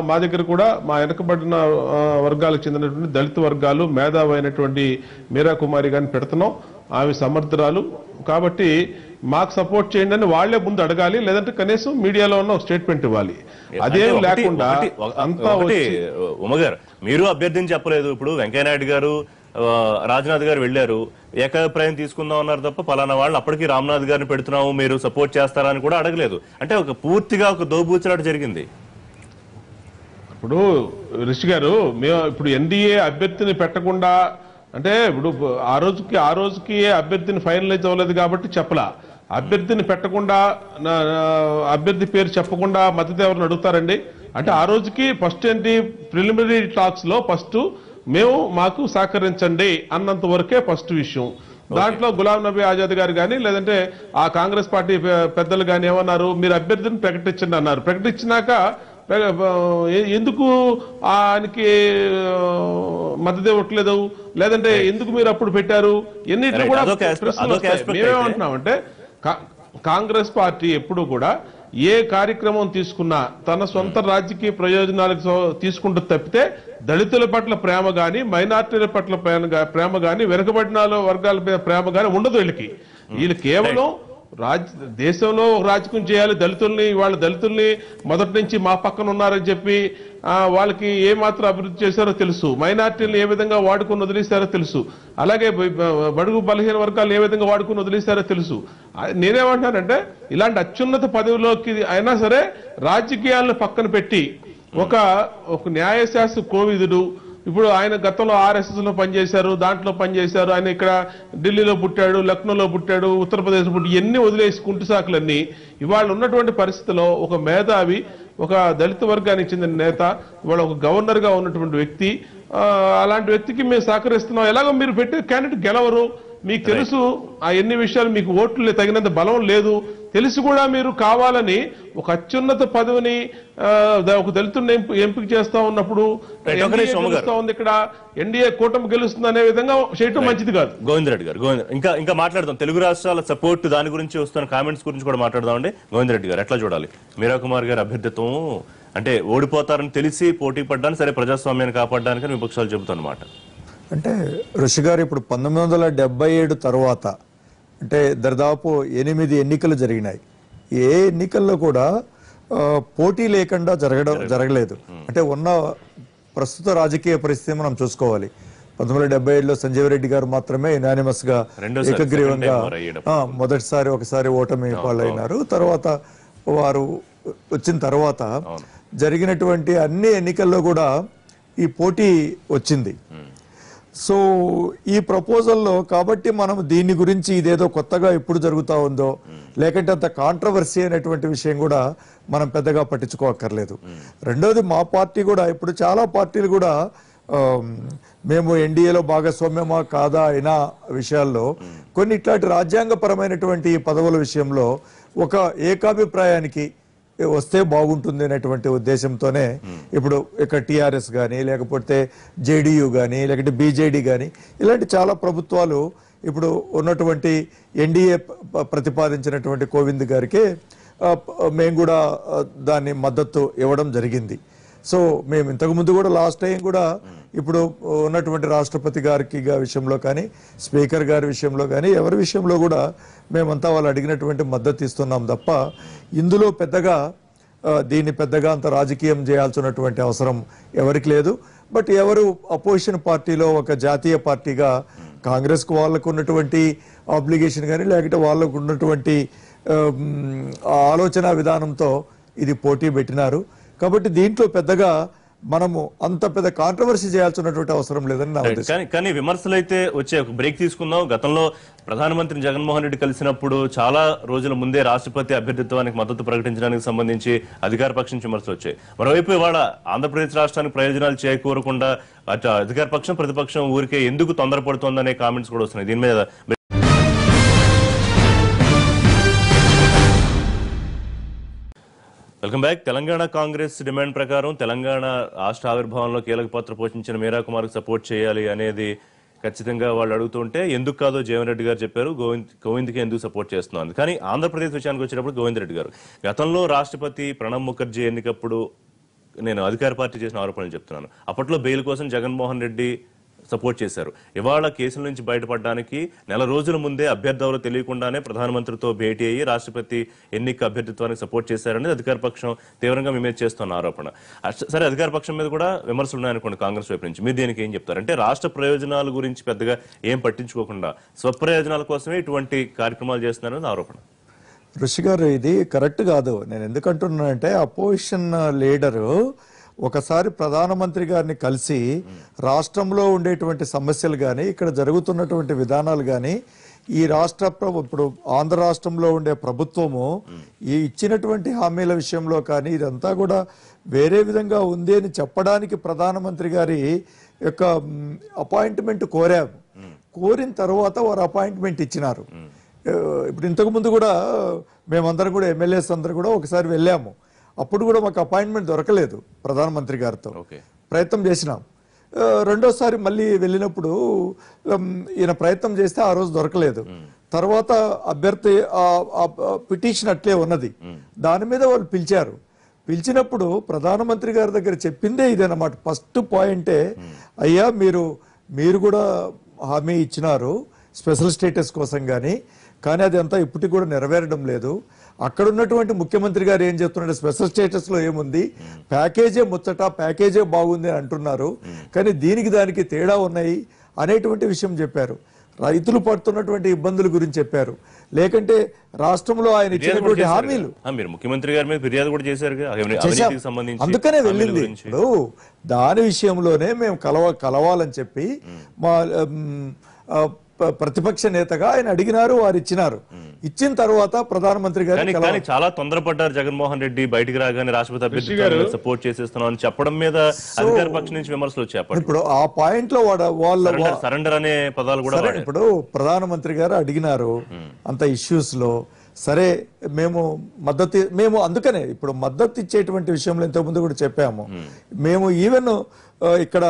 మా దగ్గర కూడా మా వెనకబడిన వర్గాలకు చెందినటువంటి దళిత వర్గాలు మేధావైనటువంటి మీరా కుమారి గారిని పెడుతున్నాం. ఆమె సమర్థురాలు కాబట్టి మాకు సపోర్ట్ చేయండి అని వాళ్లే ముందు అడగాలి, లేదంటే కనీసం మీడియాలో ఉన్న స్టేట్మెంట్ ఇవ్వాలి. అదేం లేకుండా ఉమగారు మీరు అభ్యర్థిని చెప్పలేదు. ఇప్పుడు వెంకయ్యనాయుడు గారు రాజ్నాథ్ గారు వెళ్లారు, ఏకాభిప్రాయం తీసుకుందాం అన్నారు తప్ప పలానా వాళ్ళు అప్పటికి రామ్నాథ్ గారిని పెడుతున్నాము మీరు సపోర్ట్ చేస్తారని కూడా అడగలేదు. అంటే ఒక పూర్తిగా ఒక దోబూచలాట జరిగింది. ఇప్పుడు రిషి గారు మేము ఇప్పుడు ఎన్డీఏ అభ్యర్థిని పెట్టకుండా అంటే ఇప్పుడు ఆ రోజుకి అభ్యర్థిని ఫైనలైజ్ అవ్వలేదు కాబట్టి చెప్పలా. అభ్యర్థిని పెట్టకుండా అభ్యర్థి పేరు చెప్పకుండా మద్దతు ఎవరిని అడుగుతారండి? అంటే ఆ రోజుకి ఫస్ట్ ఏంటి ప్రిలిమినరీ టాక్స్ లో ఫస్ట్ మాకు సహకరించండి అన్నంత వరకే ఫస్ట్ విషయం. దాంట్లో గులాం నబీ ఆజాద్ గారు కానీ లేదంటే ఆ కాంగ్రెస్ పార్టీ పెద్దలు కానీ ఏమన్నారు, మీరు అభ్యర్థిని ప్రకటించండి అన్నారు. ప్రకటించినాక ఎందుకు ఆయనకి మద్దతు ఇవ్వట్లేదు, లేదంటే ఎందుకు మీరు అప్పుడు పెట్టారు, ఎన్నిటి కూడా మేమేమంటున్నామంటే కాంగ్రెస్ పార్టీ ఎప్పుడు కూడా ఏ కార్యక్రమం తీసుకున్నా తన సొంత రాజకీయ ప్రయోజనాలకు తీసుకుంటూ తప్పితే దళితుల పట్ల ప్రేమ గాని, మైనార్టీల పట్ల ప్రేమ గాని, వెనుకబడిన వర్గాల మీద ప్రేమ గాని ఉండదు. వీళ్ళు కేవలం దేశంలో రాజకీయం చేయాలి, దళితుల్ని మొదటి నుంచి మా పక్కన ఉన్నారని చెప్పి వాళ్ళకి ఏ మాత్రం అభివృద్ధి చేశారో తెలుసు, మైనార్టీలను ఏ విధంగా వాడుకుని వదిలేశారో తెలుసు, అలాగే బడుగు బలహీన వర్గాలు ఏ విధంగా వాడుకుని వదిలేశారో తెలుసు. నేనేమంటున్నానంటే ఇలాంటి అత్యున్నత పదవిలోకి అయినా సరే రాజకీయాలను పక్కన పెట్టి ఒక న్యాయశాస్త్ర కోవిదుడు, ఇప్పుడు ఆయన గతంలో RSS లో పనిచేశారు, దాంట్లో పనిచేశారు, ఆయన ఇక్కడ ఢిల్లీలో పుట్టాడు, లక్నోలో పుట్టాడు, ఉత్తరప్రదేశ్ పుట్టి ఎన్ని వదిలేసి కుంటు సాకులన్నీ ఇవాళ ఉన్నటువంటి పరిస్థితిలో ఒక మేధావి, ఒక దళిత వర్గానికి చెందిన నేత, ఇవాళ ఒక గవర్నర్ గా ఉన్నటువంటి వ్యక్తి, అలాంటి వ్యక్తికి మేము సహకరిస్తున్నాం. ఎలాగో మీరు పెట్టే క్యాండిడేట్ గెలవరు, మీకు తెలుసు ఆ ఎన్ని విషయాలు, మీకు ఓట్లు తగినంత బలం లేదు, తెలిసి కూడా మీరు కావాలని ఒక అత్యున్నత పదవిని ఒక దళితుడిని ఎంపిక చేస్తా ఉన్నప్పుడు ఇక్కడ ఎన్డీఏ కూటమి గెలుస్తుంది అనే విధంగా చేయటం మంచిది కాదు. గోవిందరెడ్డి గారు, ఇంకా మాట్లాడదాం. తెలుగు రాష్ట్రాల సపోర్ట్ దాని గురించి వస్తున్న కామెంట్స్ గురించి కూడా మాట్లాడదామండి. గోవిందరెడ్డి గారు, ఎట్లా చూడాలి మీరా కుమార్ గారి అభ్యర్థిత్వం? అంటే ఓడిపోతారని తెలిసి పోటీ పడ్డానికి, సరే ప్రజాస్వామ్యాన్ని కాపాడడానికి విపక్షాలు చెబుతున్నమాట. అంటే ఋషి గారు ఇప్పుడు 1977 తర్వాత అంటే దాదాపు 8 ఎన్నికలు జరిగినాయి. ఏ ఎన్నికల్లో కూడా పోటీ లేకుండా జరగలేదు. అంటే ఉన్న ప్రస్తుత రాజకీయ పరిస్థితి మనం చూసుకోవాలి. 1977లో సంజీవ్ రెడ్డి గారు మాత్రమే యునానిమస్ గా ఏకగ్రీవంగా ఒకసారి ఓటమి పాలైనారు. తర్వాత వారు వచ్చిన తర్వాత జరిగినటువంటి అన్ని ఎన్నికల్లో కూడా ఈ పోటీ వచ్చింది. సో ఈ ప్రపోజల్లో కాబట్టి మనం దీని గురించి ఇదేదో కొత్తగా ఎప్పుడు జరుగుతూ ఉందో, లేకంటే అంత కాంట్రవర్సీ అనేటువంటి విషయం కూడా మనం పెద్దగా పట్టించుకోక్కర్లేదు. రెండోది మా పార్టీ కూడా ఇప్పుడు చాలా పార్టీలు కూడా మేము ఎన్డీఏలో భాగస్వామ్యమా కాదా అయినా విషయాల్లో కొన్ని ఇట్లాంటి రాజ్యాంగపరమైనటువంటి పదవుల విషయంలో ఒక ఏకాభిప్రాయానికి వస్తే బాగుంటుంది అనేటువంటి ఉద్దేశంతోనే ఇప్పుడు ఇక్కడ టిఆర్ఎస్ కానీ, లేకపోతే జేడీయూ కానీ, లేకపోతే బీజేడీ కానీ ఇలాంటి చాలా ప్రభుత్వాలు ఇప్పుడు ఉన్నటువంటి ఎన్డీఏ ప్రతిపాదించినటువంటి కోవింద్ గారికి మేము కూడా దాన్ని మద్దతు ఇవ్వడం జరిగింది. సో మేము ఇంతకుముందు కూడా లాస్ట్ టైం కూడా ఇప్పుడు ఉన్నటువంటి రాష్ట్రపతి గారికి విషయంలో కానీ, స్పీకర్ గారి విషయంలో కానీ, ఎవరి విషయంలో కూడా మేమంతా వాళ్ళు అడిగినటువంటి మద్దతు ఇస్తున్నాం తప్ప ఇందులో దీన్ని పెద్దగా అంత రాజకీయం చేయాల్సినటువంటి అవసరం ఎవరికి లేదు. బట్ ఎవరు అపోజిషన్ పార్టీలో ఒక జాతీయ పార్టీగా కాంగ్రెస్కు వాళ్ళకు ఉన్నటువంటి ఆబ్లిగేషన్ కానీ, లేకపోతే వాళ్ళకు ఉన్నటువంటి ఆలోచన విధానంతో ఇది పోటీ పెట్టినారు. కాబట్టి దీంట్లో పెద్దగా మనము అంత పెద్ద కాంట్రవర్సీ చేయాల్సినటువంటి అవసరం లేదని నా ఉద్దేశం. కానీ విమర్శలు అయితే వచ్చే ఒక బ్రేక్ తీసుకుందాం. గతంలో ప్రధానమంత్రి జగన్మోహన్ రెడ్డి కలిసినప్పుడు చాలా రోజుల ముందే రాష్ట్రపతి అభ్యర్థిత్వానికి మద్దతు ప్రకటించడానికి సంబంధించి అధికార పక్షం విమర్శలు వచ్చాయి. మరోవైపు ఇవాళ ఆంధ్రప్రదేశ్ రాష్ట్రానికి ప్రయోజనాలు చేకూరకుండా అటు అధికార పక్షం ప్రతిపక్షం ఊరికే ఎందుకు తొందరపడుతోందనే కామెంట్స్ కూడా వస్తున్నాయి. దీని మీద welcome back. Telangana Congress demand ప్రకారం తెలంగాణ రాష్ట్ర ఆవిర్భావంలో కీలక పాత్ర పోషించిన మీరా కుమార్ కు సపోర్ట్ చేయాలి అనేది ఖచ్చితంగా వాళ్ళు అడుగుతుంటే ఎందుకు కాదో జీవన్ రెడ్డి గారు చెప్పారు, గోవింద్కి ఎందుకు సపోర్ట్ చేస్తున్నారు. కానీ ఆంధ్రప్రదేశ్ విషయానికి వచ్చినప్పుడు గోవింద్ రెడ్డి గారు గతంలో రాష్ట్రపతి ప్రణబ్ ముఖర్జీ ఎన్నికప్పుడు నేను అధికార పార్టీ చేసిన ఆరోపణలు చెప్తున్నాను. అప్పట్లో బెయిల్ కోసం జగన్మోహన్ రెడ్డి సపోర్ట్ చేశారు. ఇవాళ కేసుల నుంచి బయటపడడానికి నెల రోజుల ముందే అభ్యర్థులు తెలియకుండానే ప్రధానమంత్రితో భేటీ అయ్యి రాష్ట్రపతి ఎన్నిక అభ్యర్థిత్వానికి సపోర్ట్ చేశారనేది అధికార పక్షం తీవ్రంగా విమర్శ చేస్తున్న ఆరోపణ. సరే, అధికార పక్షం మీద కూడా విమర్శలు ఉన్నాయనుకోండి కాంగ్రెస్ వైపు నుంచి, మీరు దీనికి ఏం చెప్తారు? అంటే రాష్ట్ర ప్రయోజనాల గురించి పెద్దగా ఏం పట్టించుకోకుండా స్వప్రయోజనాల కోసమే ఇటువంటి కార్యక్రమాలు చేస్తున్నారని ఆరోపణ. ఋషి గారు, ఇది కరెక్ట్ కాదు. నేను ఎందుకంటున్నానంటే అపోజిషన్ లీడరు ఒకసారి ప్రధానమంత్రి గారిని కలిసి రాష్ట్రంలో ఉండేటువంటి సమస్యలు కానీ, ఇక్కడ జరుగుతున్నటువంటి విధానాలు కానీ, ఈ రాష్ట్ర ఇప్పుడు ఆంధ్ర రాష్ట్రంలో ఉండే ప్రభుత్వము ఈ ఇచ్చినటువంటి హామీల విషయంలో కానీ ఇదంతా కూడా వేరే విధంగా ఉంది అని చెప్పడానికి ప్రధానమంత్రి గారి యొక్క అపాయింట్మెంట్ కోరాము. కోరిన తర్వాత వారు అపాయింట్మెంట్ ఇచ్చినారు. ఇప్పుడు ఇంతకు ముందు కూడా మేమందరం కూడా ఎమ్మెల్యేస్ అందరూ కూడా ఒకసారి వెళ్ళాము. అప్పుడు కూడా మాకు అపాయింట్మెంట్ దొరకలేదు. ప్రధానమంత్రి గారితో ప్రయత్నం చేసినాం. రెండోసారి మళ్ళీ వెళ్ళినప్పుడు ఈయన ప్రయత్నం చేస్తే ఆ రోజు దొరకలేదు. తర్వాత అభ్యర్థి పిటిషన్ అట్లే ఉన్నది. దాని మీద వాళ్ళు పిలిచారు. పిలిచినప్పుడు ప్రధానమంత్రి గారి దగ్గర చెప్పిందే ఇదేనమాట. ఫస్ట్ పాయింటే, అయ్యా మీరు కూడా హామీ ఇచ్చినారు స్పెషల్ స్టేటస్ కోసం కానీ అది అంతా ఇప్పటికి కూడా నెరవేరడం లేదు. అక్కడ ఉన్నటువంటి ముఖ్యమంత్రి గారు ఏం చెప్తున్నాడు, స్పెషల్ స్టేటస్ లో ఏముంది, ప్యాకేజే ముచ్చట, ప్యాకేజే బాగుంది అని అంటున్నారు, కానీ దానికి తేడా ఉన్నాయి అనేటువంటి విషయం చెప్పారు. రైతులు పడుతున్నటువంటి ఇబ్బందుల గురించి చెప్పారు. లేకంటే రాష్ట్రంలో ఆయన ఇచ్చినటువంటి హామీలు, మీరు ముఖ్యమంత్రి గారి మీద ఫిర్యాదు కూడా చేశారు, అందుకనే వెళ్ళింది. ఇప్పుడు దాని విషయంలోనే మేము కలవాలని చెప్పి మా ప్రతిపక్ష నేతగా ఆయన అడిగినారు, వారు ఇచ్చినారు. ఇచ్చిన తర్వాత ప్రధానమంత్రి గారు చాలా తొందరపడ్డారు. జగన్మోహన్ రెడ్డి బయటికి రాగానే రాష్ట్రపతి అభ్యర్థి సపోర్ట్ చేసేస్తున్నాం అని చెప్పడం మీద అధికార పక్షం నుంచి విమర్శలు వచ్చాయి. ఇప్పుడు ఆ పాయింట్ లో వాళ్ళ సరెండర్ అనే పదాలు కూడా ఇప్పుడు ప్రధానమంత్రి గారు అడిగినారు అంత ఇష్యూస్ లో. సరే, మేము అందుకనే ఇప్పుడు మద్దతు ఇచ్చేటువంటి విషయంలో ఇంతకుముందు కూడా చెప్పాము. మేము ఈవెన్ ఇక్కడ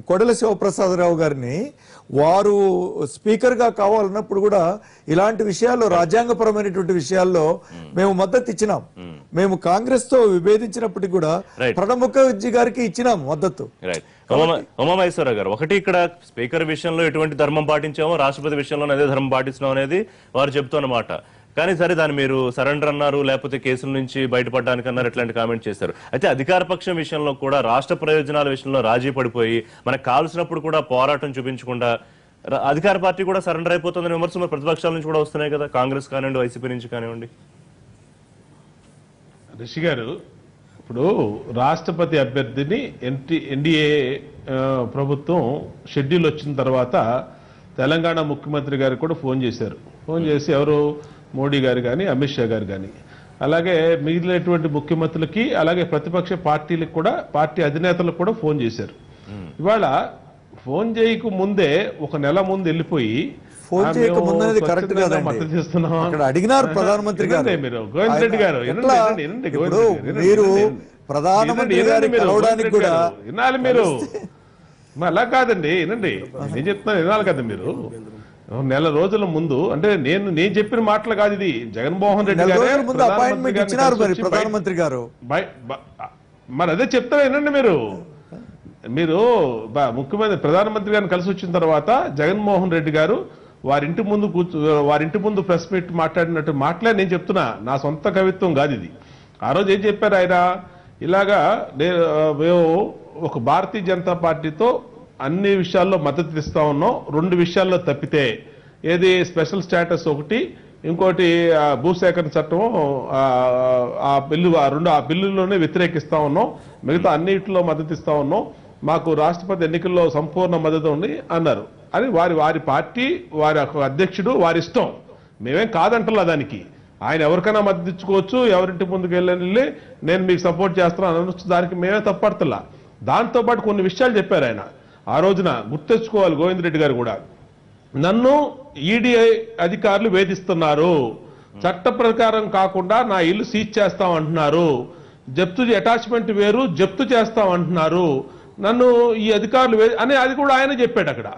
కోడెల శివప్రసాదరావు గారిని వారు స్పీకర్ గా కావాలన్నప్పుడు కూడా ఇలాంటి విషయాల్లో, రాజ్యాంగపరమైనటువంటి విషయాల్లో మేము మద్దతు ఇచ్చినాం. మేము కాంగ్రెస్ తో విభేదించినప్పటికీ కూడా ప్రణబ్ ముఖర్జీ గారికి ఇచ్చినాం మద్దతు. ఉమామహేశ్వరరావు గారు, ఒకటి ఇక్కడ స్పీకర్ విషయంలో ఎటువంటి ధర్మం పాటించామో రాష్ట్రపతి విషయంలో అదే ధర్మం పాటిస్తున్నాం అనేది వారు చెప్తున్నమాట. కానీ సరే, దాన్ని మీరు సరెండర్ అన్నారు, లేకపోతే కేసుల నుంచి బయటపడడానికి అన్నారు, ఇట్లాంటి కామెంట్ చేశారు. అయితే అధికార పక్షం విషయంలో కూడా రాష్ట్ర ప్రయోజనాల విషయంలో రాజీ పడిపోయి మనకు కావాల్సినప్పుడు కూడా పోరాటం చూపించకుండా అధికార పార్టీ కూడా సరెండర్ అయిపోతుందని విమర్శలు ప్రతిపక్షాల నుంచి కూడా వస్తున్నాయి కదా, కాంగ్రెస్ కానివ్వండి, వైసీపీ నుంచి కానివ్వండి. రిషి గారు, ఇప్పుడు రాష్ట్రపతి అభ్యర్థిని ఎన్డీఏ ప్రభుత్వం షెడ్యూల్ వచ్చిన తర్వాత తెలంగాణ ముఖ్యమంత్రి గారు కూడా ఫోన్ చేశారు. ఫోన్ చేసి ఎవరు, మోడీ గారు కానీ, అమిత్ షా గారు కానీ, అలాగే మిగిలినటువంటి ముఖ్యమంత్రులకి, అలాగే ప్రతిపక్ష పార్టీలకు కూడా, పార్టీ అధినేతలకు కూడా ఫోన్ చేశారు. ఇవాళ ఫోన్ చేయక ముందే ఒక నెల ముందు వెళ్ళిపోయి ఫోన్ చేయక ముందు కరెక్ట్ అడిగినారు ప్రధానమంత్రి గారు. మీరు గోవింద్ రెడ్డి గారు మీరు ప్రధానమంత్రి గారు కలవడానికి కూడా వినాలి. మీరు అలా కాదండి, వినండి, నేను చెప్తున్నాను, వినాలి కదా. మీరు నెల రోజుల ముందు, అంటే నేను చెప్పిన మాటలు కాదు ఇది, జగన్మోహన్ రెడ్డి గారు అపాయింట్మెంట్ ఇచ్చినారు ప్రధానమంత్రి గారు. మరి అదే చెప్తారా, వినండి. మీరు ముఖ్యమంత్రి ప్రధానమంత్రి గారిని కలిసి వచ్చిన తర్వాత జగన్మోహన్ రెడ్డి గారు వారింటి ముందు ప్రెస్ మీట్ మాట్లాడినట్టు మాటలే నేను చెప్తున్నా, నా సొంత కవిత్వం కాదు ఇది. ఆ రోజు ఏం చెప్పారు ఆయన, ఇలాగా మేము ఒక భారతీయ జనతా పార్టీతో అన్ని విషయాల్లో మద్దతు ఇస్తా ఉన్నాం, 2 విషయాల్లో తప్పితే, ఏది స్పెషల్ స్టేటస్ ఒకటి, ఇంకోటి భూసేకరణ చట్టం, ఆ బిల్లులోనే వ్యతిరేకిస్తా ఉన్నాం, మిగతా అన్నిటిలో మద్దతు ఇస్తా ఉన్నాం, మాకు రాష్ట్రపతి ఎన్నికల్లో సంపూర్ణ మద్దతు ఉంది అన్నారు. అని వారి పార్టీ, వారి అధ్యక్షుడు, వారి ఇష్టం, మేమేం కాదంటలా దానికి. ఆయన ఎవరికైనా మద్దతు ఇచ్చుకోవచ్చు, ఎవరింటి ముందుకు వెళ్ళి నేను మీకు సపోర్ట్ చేస్తున్నాను అనొచ్చు, దానికి మేమే తప్పడతలా. దాంతోపాటు కొన్ని విషయాలు చెప్పారు ఆయన ఆ రోజున, గుర్తెచ్చుకోవాలి గోవింద్ రెడ్డి గారు కూడా. నన్ను ఈడీ అధికారులు వేధిస్తున్నారు, చట్ట ప్రకారం కాకుండా నా ఇల్లు సీజ్ చేస్తామంటున్నారు, జప్తు అటాచ్మెంట్ వేరు, జప్తు చేస్తామంటున్నారు, నన్ను ఈ అధికారులు అని అది కూడా ఆయన చెప్పాడు అక్కడ.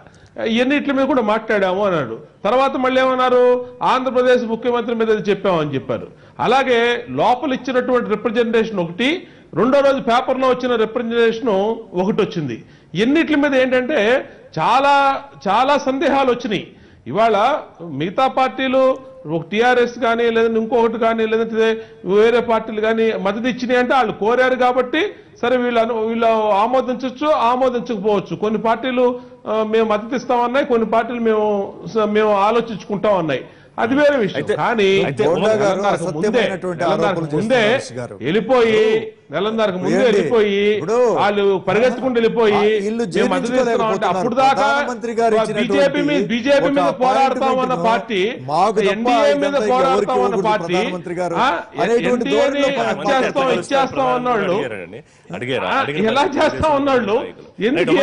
ఎన్నిట్ల మీద కూడా మాట్లాడాము అన్నాడు. తర్వాత మళ్ళీ ఏమన్నారు, ఆంధ్రప్రదేశ్ ముఖ్యమంత్రి మీద చెప్పామని చెప్పారు. అలాగే లోపల ఇచ్చినటువంటి రిప్రజెంటేషన్ ఒకటి, రెండో రోజు పేపర్లో వచ్చిన రిప్రజెంటేషన్ ఒకటి వచ్చింది. ఎన్నిట్ల మీద ఏంటంటే చాలా చాలా సందేహాలు వచ్చినాయి. ఇవాళ మిగతా పార్టీలు, ఒక టీఆర్ఎస్ కానీ, లేదంటే ఇంకొకటి కానీ, లేదంటే వేరే పార్టీలు కానీ మద్దతు ఇచ్చినాయి అంటే వాళ్ళు కోరారు కాబట్టి సరే వీళ్ళు ఆమోదించవచ్చు, ఆమోదించకపోవచ్చు. కొన్ని పార్టీలు మేము మద్దతు ఇస్తామన్నాయి, కొన్ని పార్టీలు మేము ఆలోచించుకుంటాం అన్నాయి, అది వేరే విషయం. కానీ ముందే వెళ్ళిపోయి నెలన్నరకు ముందు వెళ్ళిపోయి వాళ్ళు పరిగెత్తుకుంటూ వెళ్ళిపోయి అప్పుడు దాకా బీజేపీ మీద పోరాడతామన్న పార్టీ, ఎన్డీఏ మీద పోరాడతామన్న పార్టీ, ఎన్డీఏని ఇచ్చేస్తాం అన్నాళ్ళు ఎలా చేస్తా ఉన్నాళ్ళు ఎందుకు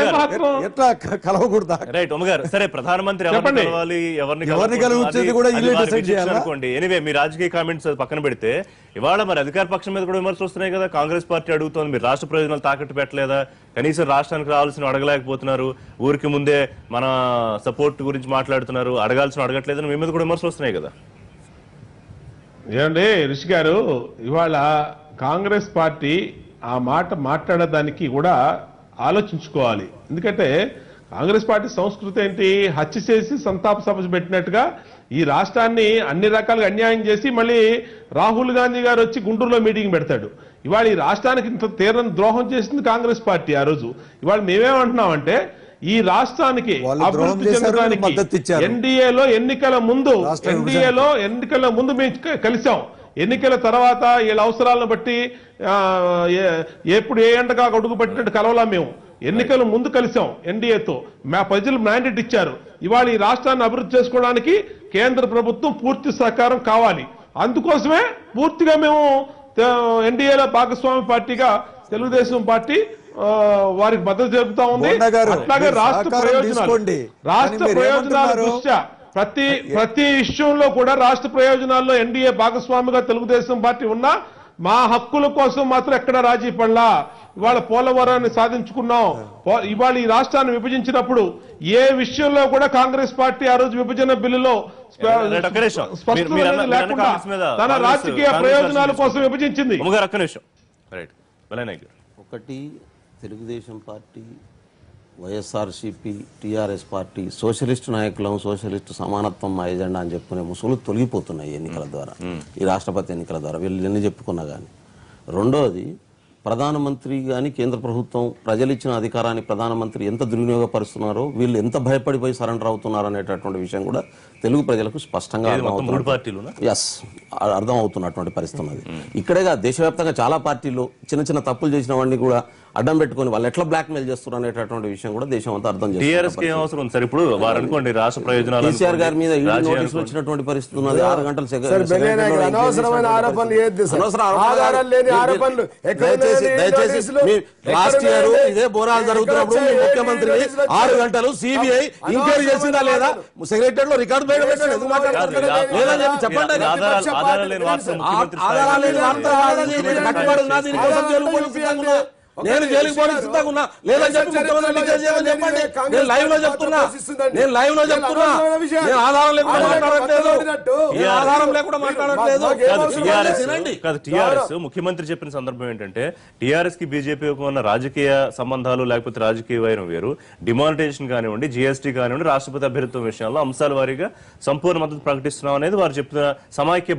ఎట్లా కలవకూడదా? సరే, ప్రధానమంత్రి ఎవరిని కలవాలి కూడా అనుకోండి. ఎనివే, మీ రాజకీయ కామెంట్స్ పక్కన పెడితే ఇవాళ మరి అధికార పక్షం మీద కూడా విమర్శలు వస్తున్నాయి కదా. కాంగ్రెస్ పార్టీ అడుగుతోంది, మీరు రాష్ట్ర ప్రయోజనాలు తాకట్టు పెట్టలేదా, కనీసం రాష్ట్రానికి రావాల్సిన అడగలేకపోతున్నారు, ఊరికి ముందే మన సపోర్ట్ గురించి మాట్లాడుతున్నారు, అడగాల్సిన అడగట్లేదని మీ మీద కూడా విమర్శలు వస్తున్నాయి కదా. ఏమండి రిషి గారు, ఇవాళ కాంగ్రెస్ పార్టీ ఆ మాట మాట్లాడడానికి కూడా ఆలోచించుకోవాలి. ఎందుకంటే కాంగ్రెస్ పార్టీ సంస్కృతి ఏంటి, హత్య చేసి సంతాప సభ పెట్టినట్టుగా ఈ రాష్ట్రాన్ని అన్ని రకాలుగా అన్యాయం చేసి మళ్ళీ రాహుల్ గాంధీ గారు వచ్చి గుంటూరులో మీటింగ్ పెడతాడు. ఇవాళ ఈ రాష్ట్రానికి ఇంత తీరని ద్రోహం చేసింది కాంగ్రెస్ పార్టీ ఆ రోజు. ఇవాళ మేమేమంటున్నామంటే ఈ రాష్ట్రానికి అభివృద్ధి చెందడానికి ఎన్డీఏలో ఎన్నికల ముందు మేము కలిసాం. ఎన్నికల తర్వాత వీళ్ళ అవసరాలను బట్టి ఎప్పుడు ఏ ఎండగా అడుగు పెట్టినట్టు కలవలా. మేము ఎన్నికల ముందు కలిసాం ఎన్డీఏతో, మా ప్రజలు మ్యాండేట్ ఇచ్చారు. ఇవాళ ఈ రాష్ట్రాన్ని అభివృద్ధి చేసుకోవడానికి కేంద్ర ప్రభుత్వం పూర్తి సహకారం కావాలి. అందుకోసమే పూర్తిగా మేము ఎన్డీఏలో భాగస్వామి పార్టీగా తెలుగుదేశం పార్టీ వారికి మద్దతు జరుపుతా ఉంది. అట్లాగే రాష్ట్ర ప్రయోజనాల దృష్ట్యా ప్రతి విషయంలో కూడా రాష్ట్ర ప్రయోజనాల్లో ఎన్డీఏ భాగస్వామిగా తెలుగుదేశం పార్టీ ఉన్నా మా హక్కుల కోసం మాత్రం ఎక్కడ రాజీ పడలా. ఇవాళ పోలవరాన్ని సాధించుకున్నాం. ఇవాళ ఈ రాష్ట్రాన్ని విభజించినప్పుడు ఏ విషయంలో కూడా కాంగ్రెస్ పార్టీ ఆ రోజు విభజన బిల్లులో లేకుండా తన రాజకీయ ప్రయోజనాల కోసం విభజించింది. ఒకటి, Telugu Desam party, YSRCP, TRS party socialist నాయకులం, సోషలిస్టు సమానత్వం మా ఎజెండా అని చెప్పుకునే ముసుగులు తొలగిపోతున్నాయి ఎన్నికల ద్వారా, ఈ రాష్ట్రపతి ఎన్నికల ద్వారా వీళ్ళు ఎన్ని చెప్పుకున్నా కానీ. రెండోది, ప్రధానమంత్రి కానీ కేంద్ర ప్రభుత్వం ప్రజలు ఇచ్చిన అధికారాన్ని ప్రధానమంత్రి ఎంత దుర్వినియోగపరుస్తున్నారో, వీళ్ళు ఎంత భయపడిపోయి సరెండర్ అవుతున్నారు అనేటటువంటి విషయం కూడా తెలుగు ప్రజలకు స్పష్టంగా అర్థం అవుతున్నటువంటి పరిస్థితి ఉన్నది. ఇక్కడేగా దేశవ్యాప్తంగా చాలా పార్టీలు చిన్న చిన్న తప్పులు చేసిన వాడిని కూడా అడ్డం పెట్టుకుని వాళ్ళు ఎట్లా బ్లాక్ మెయిల్ చేస్తున్నారు అనేటటువంటి విషయం కూడా దేశం అంతా అర్థం చేస్తారు. ఇప్పుడు రాష్ట్ర ప్రయోజనాలు కేసీఆర్ గారి మీద నోటీసులు వచ్చినటువంటి పరిస్థితి ఉన్నది. 6 గంటలు లాస్ట్ ఇయర్ ఇదే బోనాలు జరుగుతున్నప్పుడు ముఖ్యమంత్రి 6 గంటలు సిబిఐ ఎంక్వైరీ చేసిందా లేదా, సెక్రటరీ లో రికార్డు చెప్పండి. నేను జైలుకి పోవడం సిద్ధంగా ఉన్నా లేదని చెప్పి ముఖ్యమంత్రి చెప్పండి. నేను లైవ్ లో చెప్తున్నా, నేను ఆధారం లేకుండా మాట్లాడట్లేదు. టీఆర్ఎస్ ముఖ్యమంత్రి చెప్పిన సందర్భం ఏంటంటే టీఆర్ఎస్ కి బీజేపీ ఉన్న రాజకీయ సంబంధాలు లేకపోతే రాజకీయ వైరం వేరు, డిమానిటైజేషన్ కానివ్వండి, జీఎస్టీ కానివ్వండి, రాష్ట్రపతి అభ్యర్థిత్వం విషయంలో అంశాల వారీగా సంపూర్ణ మద్దతు ప్రకటిస్తున్నాం అనేది వారు చెప్తున్న సమైక్య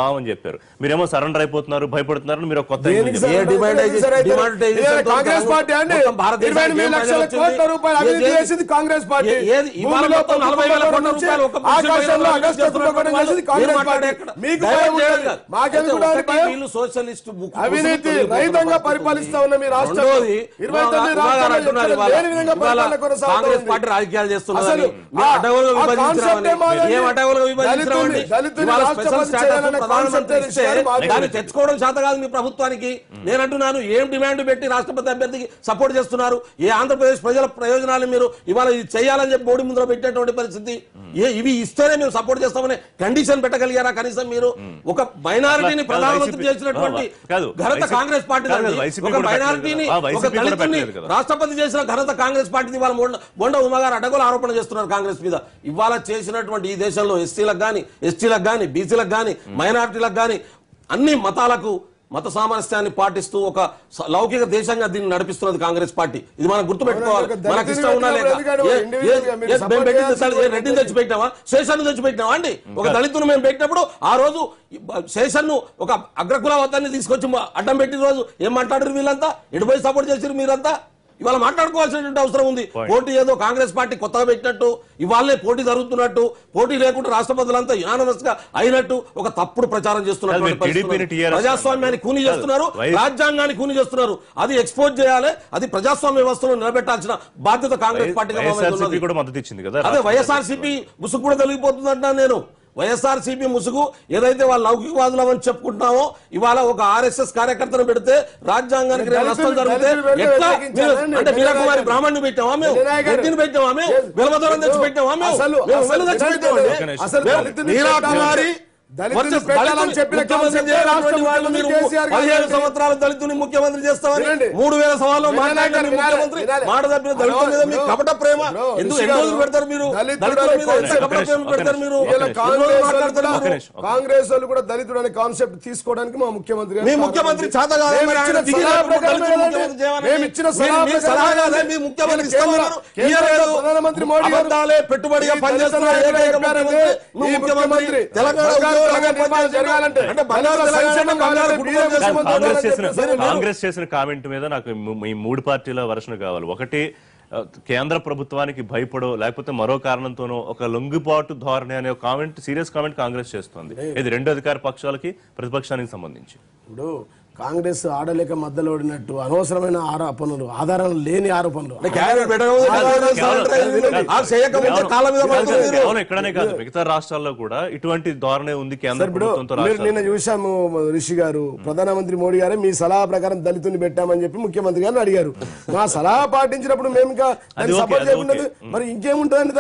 భావం చెప్పారు. మీరేమో సరెండర్ అయిపోతున్నారు, భయపడుతున్నారు. మీరు కొత్త కాంగ్రెస్ పార్టీ అండి 28 లక్షల కోట్ల రూపాయలు అభివృద్ధి చేసింది కాంగ్రెస్ పార్టీ. ఆకాశంలో అవినీతి రహితంగా పరిపాలిస్తా ఉన్న మీ రాష్ట్రం కాంగ్రెస్ పార్టీ రాజకీయాలు చేస్తున్నారు. తెచ్చుకోవడం చేత కాదు మీ ప్రభుత్వానికి. నేను అంటున్నాను, ఏం డిమాండ్ పెట్టి రాష్ట్రపతి అభ్యర్థికి సపోర్ట్ చేస్తున్నారు? ఏ ఆంధ్రప్రదేశ్ ప్రజల ప్రయోజనాలు మీరు ఇవాళ ఇది చేయాలని చెప్పి మోడీ ముందర పెట్టేటువంటి పరిస్థితి, ఇవి ఇస్తేనే మేము సపోర్ట్ చేస్తామని కండిషన్ పెట్టగలిగారా? కనీసం మీరు ఒక మైనారిటీని ప్రధానమంత్రి చేసినటువంటి ఘనత కాంగ్రెస్ పార్టీ, ఒక మైనారిటీని ఒక దళితుని రాష్ట్రపతి చేసిన ఘనత కాంగ్రెస్ పార్టీ. ఇవాళ బొండ ఉమ్మగారు అడ్డగోలు ఆరోపణ చేస్తున్నారు కాంగ్రెస్ మీద. ఇవాళ చేసినటువంటి ఈ దేశంలో ఎస్సీలకు గాని, ఎస్టీలకు గాని, బీసీలకు గాని, మైనారిటీలకు గాని, అన్ని మతాలకు మత సామరస్యాన్ని పాటిస్తూ ఒక లౌకిక దేశంగా దీన్ని నడిపిస్తున్నది కాంగ్రెస్ పార్టీ. ఇది మనం గుర్తుపెట్టుకోవాలి. మనకి ఇష్టం ఉన్నా లేక రెడ్డిని తెచ్చిపెట్టినావా, శేషన్ను తెచ్చిపెట్టినావా అండి? ఒక దళితులు మేము పెట్టినప్పుడు ఆ రోజు శేషన్ను ఒక అగ్రకుల వద్దాన్ని తీసుకొచ్చి అడ్డం పెట్టిన రోజు ఏం మాట్లాడారు వీళ్ళంతా? ఎటుపోయి సపోర్ట్ చేసారు మీరంతా? ఇవాళ మాట్లాడుకోవాల్సినటువంటి అవసరం ఉంది. పోటీ ఏదో కాంగ్రెస్ పార్టీ కొత్తగా పెట్టినట్టు, ఇవాళనే పోటీ జరుగుతున్నట్టు, పోటీ లేకుండా రాష్ట్రపతులంతా యునానిమస్ గా అయినట్టు ఒక తప్పుడు ప్రచారం చేస్తున్నారు. ప్రజాస్వామ్యాన్ని కూని చేస్తున్నారు, రాజ్యాంగాన్ని కూని చేస్తున్నారు. అది ఎక్స్పోజ్ చేయాలి, అది ప్రజాస్వామ్య వ్యవస్థలో నిలబెట్టాల్సిన బాధ్యత కాంగ్రెస్ పార్టీగా అదే వైఎస్ఆర్సీపీ ముసుగు కూడా తొలగిపోతుందంటున్నా నేను. వైఎస్ఆర్సీపీ ముసుగు ఏదైతే వాళ్ళు లౌకికవాదులు అని చెప్పుకుంటున్నామో, ఇవాళ ఒక ఆర్ఎస్ఎస్ కార్యకర్తను పెడితే రాజ్యాంగానికి నష్టం జరిగితే ఎట్లా అంటే మీరాకుమారి బ్రాహ్మణ్ణి పెట్టామా మేము, రెడ్డిని పెట్టామా మేము, వెలమదూరం తెచ్చి పెట్టామా మేము, మీరాకుమారి 15 సంవత్సరాలు దళితుని ముఖ్యమంత్రి చేస్తామని 3000 సవాళ్ళు మాట్లాడారు ముఖ్యమంత్రి. మాట తప్పిన దళితుల మీద మీ కపట ప్రేమ ఎందుకు ఎన్ని రోజులు పెడతారు మీరు? దళితుల మీద కపట ప్రేమ పెడతారు మీరు. కాంగ్రెస్ వాళ్ళు కూడా దళితుడు అనే కాన్సెప్ట్ తీసుకోవడానికి మా ముఖ్యమంత్రి మీ ముఖ్యమంత్రి చేత కాదు, ప్రధానమంత్రి మోడీ గారు పెట్టుబడిగా పనిచేస్తున్నారు ముఖ్యమంత్రి. తెలంగాణ కాంగ్రెస్ చేసిన కామెంట్ మీద నాకు ఈ 3 పార్టీల వర్షం కావాలి. ఒకటి, కేంద్ర ప్రభుత్వానికి భయపడో లేకపోతే మరో కారణంతోనో ఒక లొంగిపాటు ధోరణి అనే కామెంట్, సీరియస్ కామెంట్ కాంగ్రెస్ చేస్తుంది. ఇది 2 అధికార పక్షాలకి ప్రతిపక్షానికి సంబంధించి. ఇప్పుడు కాంగ్రెస్ ఆడలేక మధ్యలో ఓడినట్టు అనవసరమైన ఆరోపణలు, ఆధారాలు లేని ఆరోపణలు ఇక్కడనే కాదు మిగతా రాష్ట్రాల్లో కూడా ఇటువంటి ధోరణి ఉంది కేంద్ర ప్రభుత్వంతో. నిన్న చూశాము రిషి గారు, ప్రధానమంత్రి మోడీ గారే మీ సలహా ప్రకారం దళితుని పెట్టామని చెప్పి ముఖ్యమంత్రి గారిని అడిగారు. మా సలహా పాటించినప్పుడు మేము ఇంకా సపోర్ట్ చేయకుండా మరి ఇంకేముంటుందండి?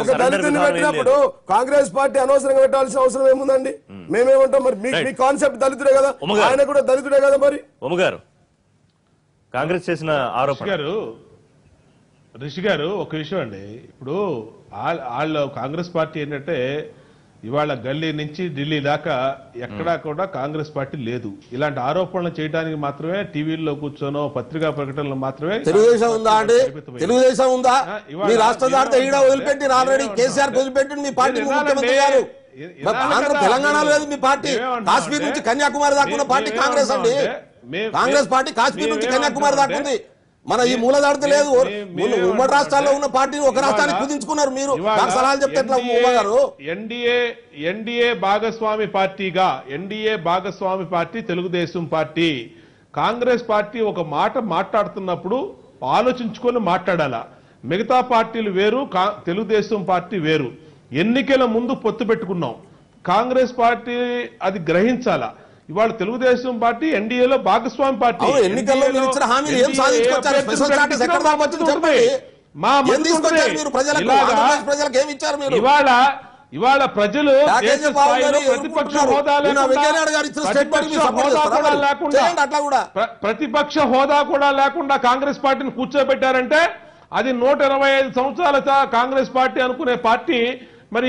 ఒక దళితుని పెట్టినప్పుడు కాంగ్రెస్ పార్టీ అనవసరంగా పెట్టాల్సిన అవసరం ఏముందండి? మేమేమంటాం మరి? మీ కాన్సెప్ట్ దళితుడే కదా, ఆయన కూడా దళితుడే కదా. మరి ఉమ్మగారు కాంగ్రెస్ చేసిన ఆరోపణ రిషి గారు ఒక విషయం అండి, ఇప్పుడు వాళ్ళు కాంగ్రెస్ పార్టీ ఏంటంటే ఇవాళ గల్లీ నుంచి ఢిల్లీ దాకా ఎక్కడా కూడా కాంగ్రెస్ పార్టీ లేదు. ఇలాంటి ఆరోపణలు చేయడానికి మాత్రమే టీవీల్లో కూర్చోనో పత్రికా ప్రకటనలు మాత్రమే. తెలుగుదేశం ఉందా అంటే తెలుగుదేశం ఉందా? మీ రాష్ట్ర దాటితే ఈడ వదిలిపెట్టి ఆల్రెడీ కేసీఆర్ వదిలిపెట్టి మీ పార్టీ ముఖ్యమంత్రి గారు. తెలంగాణ లేదు మీ పార్టీ, కాశ్మీర్ నుంచి కన్యాకుమారి దాకా పార్టీ కాంగ్రెస్ అండి. కాంగ్రెస్ పార్టీ కాశ్మీర్ నుంచి కన్యాకుమారి దాకా ఉంది. మన ఈ మూల దాడితే లేదు. ఉమ్మడి రాష్ట్రాల్లో ఉన్న పార్టీని ఒక రాష్ట్రానికి కుదించుకున్నారు మీరు. సలహాలు చెప్తే ఎట్లా గారు? ఎన్డీఏ భాగస్వామి పార్టీగా ఎన్డీఏ భాగస్వామి party Telugu Desam party. Congress party ఒక మాట మాట్లాడుతున్నప్పుడు ఆలోచించుకొని మాట్లాడాలా. మిగతా పార్టీలు వేరు, తెలుగుదేశం పార్టీ వేరు. ఎన్నికల ముందు పొత్తు పెట్టుకున్నాం, కాంగ్రెస్ పార్టీ అది గ్రహించాలా. ఇవాళ తెలుగుదేశం పార్టీ ఎన్డీఏలో భాగస్వామి పార్టీ. ఎన్నికల్లో ఇవాళ ప్రజలు ప్రతిపక్ష హోదా కూడా లేకుండా కాంగ్రెస్ పార్టీని కూర్చోబెట్టారంటే అది 125 సంవత్సరాల కాంగ్రెస్ పార్టీ అనుకునే పార్టీ. మరి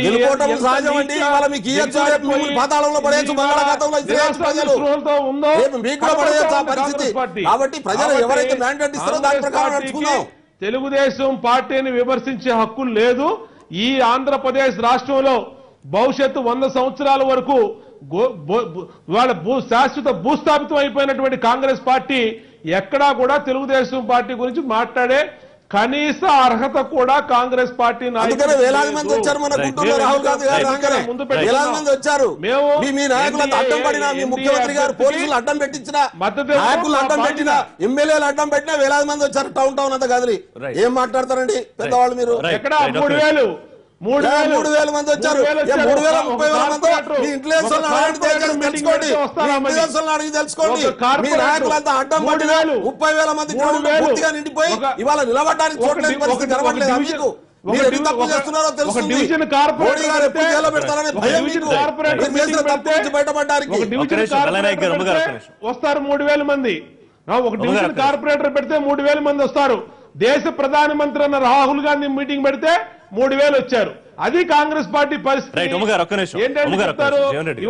తెలుగుదేశం పార్టీని విమర్శించే హక్కు లేదు. ఈ ఆంధ్రప్రదేశ్ రాష్ట్రంలో భవిష్యత్తు 100 సంవత్సరాల వరకు వాళ్ళ శాశ్వత భూస్థాపితం అయిపోయినటువంటి కాంగ్రెస్ పార్టీ ఎక్కడా కూడా తెలుగుదేశం పార్టీ గురించి మాట్లాడే కనీస అర్హత కూడా కాంగ్రెస్ పార్టీ నాయకులు వేలాది మంది వచ్చారు. మన గుంటూరులో రాహుల్ గాంధీ గారు వేలాది మంది వచ్చారు. మీ నాయకులను అడ్డం పడినా, మీ ముఖ్యమంత్రి గారు పోలీసులు అడ్డం పెట్టించిన, నాయకులు అడ్డం పెట్టినా, ఎమ్మెల్యేలు అడ్డం పెట్టినా వేలాది మంది వచ్చారు. టౌన్ అంతా కదిలి ఏం మాట్లాడతారండి పెద్దవాళ్ళు మీరు? ఎక్కడ 3000 మంది వచ్చారు. 30,000 మంది మీ ఇన్ఫ్లుయెన్సర్లను అడిగి తెలుసుకోండి. మీ నాయకులంతా అడ్డం పడిన 30,000 మంది పూర్తిగా నిండిపోయి ఇవాళ నిలబడడానికి చూడలేని పరిస్థితి కనబడలేదు మీకు. మీరు ఎన్ని తప్పు చేస్తున్నారో తెలుస్తుంది. మోడీ గారు ఎప్పుడు జైల్లో పెడతారనే భయం మీకు. మీరు చేసిన తప్పు నుంచి బయటపడడానికి వస్తారు 3,000 మంది. ఒక డివిజన్ కార్పొరేటర్ పెడితే 3,000 మంది వస్తారు. దేశ ప్రధానమంత్రి అన్న రాహుల్ గాంధీ మీటింగ్ పెడితే 3,000 వచ్చారు. అది కాంగ్రెస్ పార్టీ పరిస్థితి. రైట్, ఉమ్మగారు ఒక్క నిమిషం. ఏంటంటే ఉమ్మగారు ఒక్క చెప్తారు, నిమిషం. జీవన్ రెడ్డి గారు.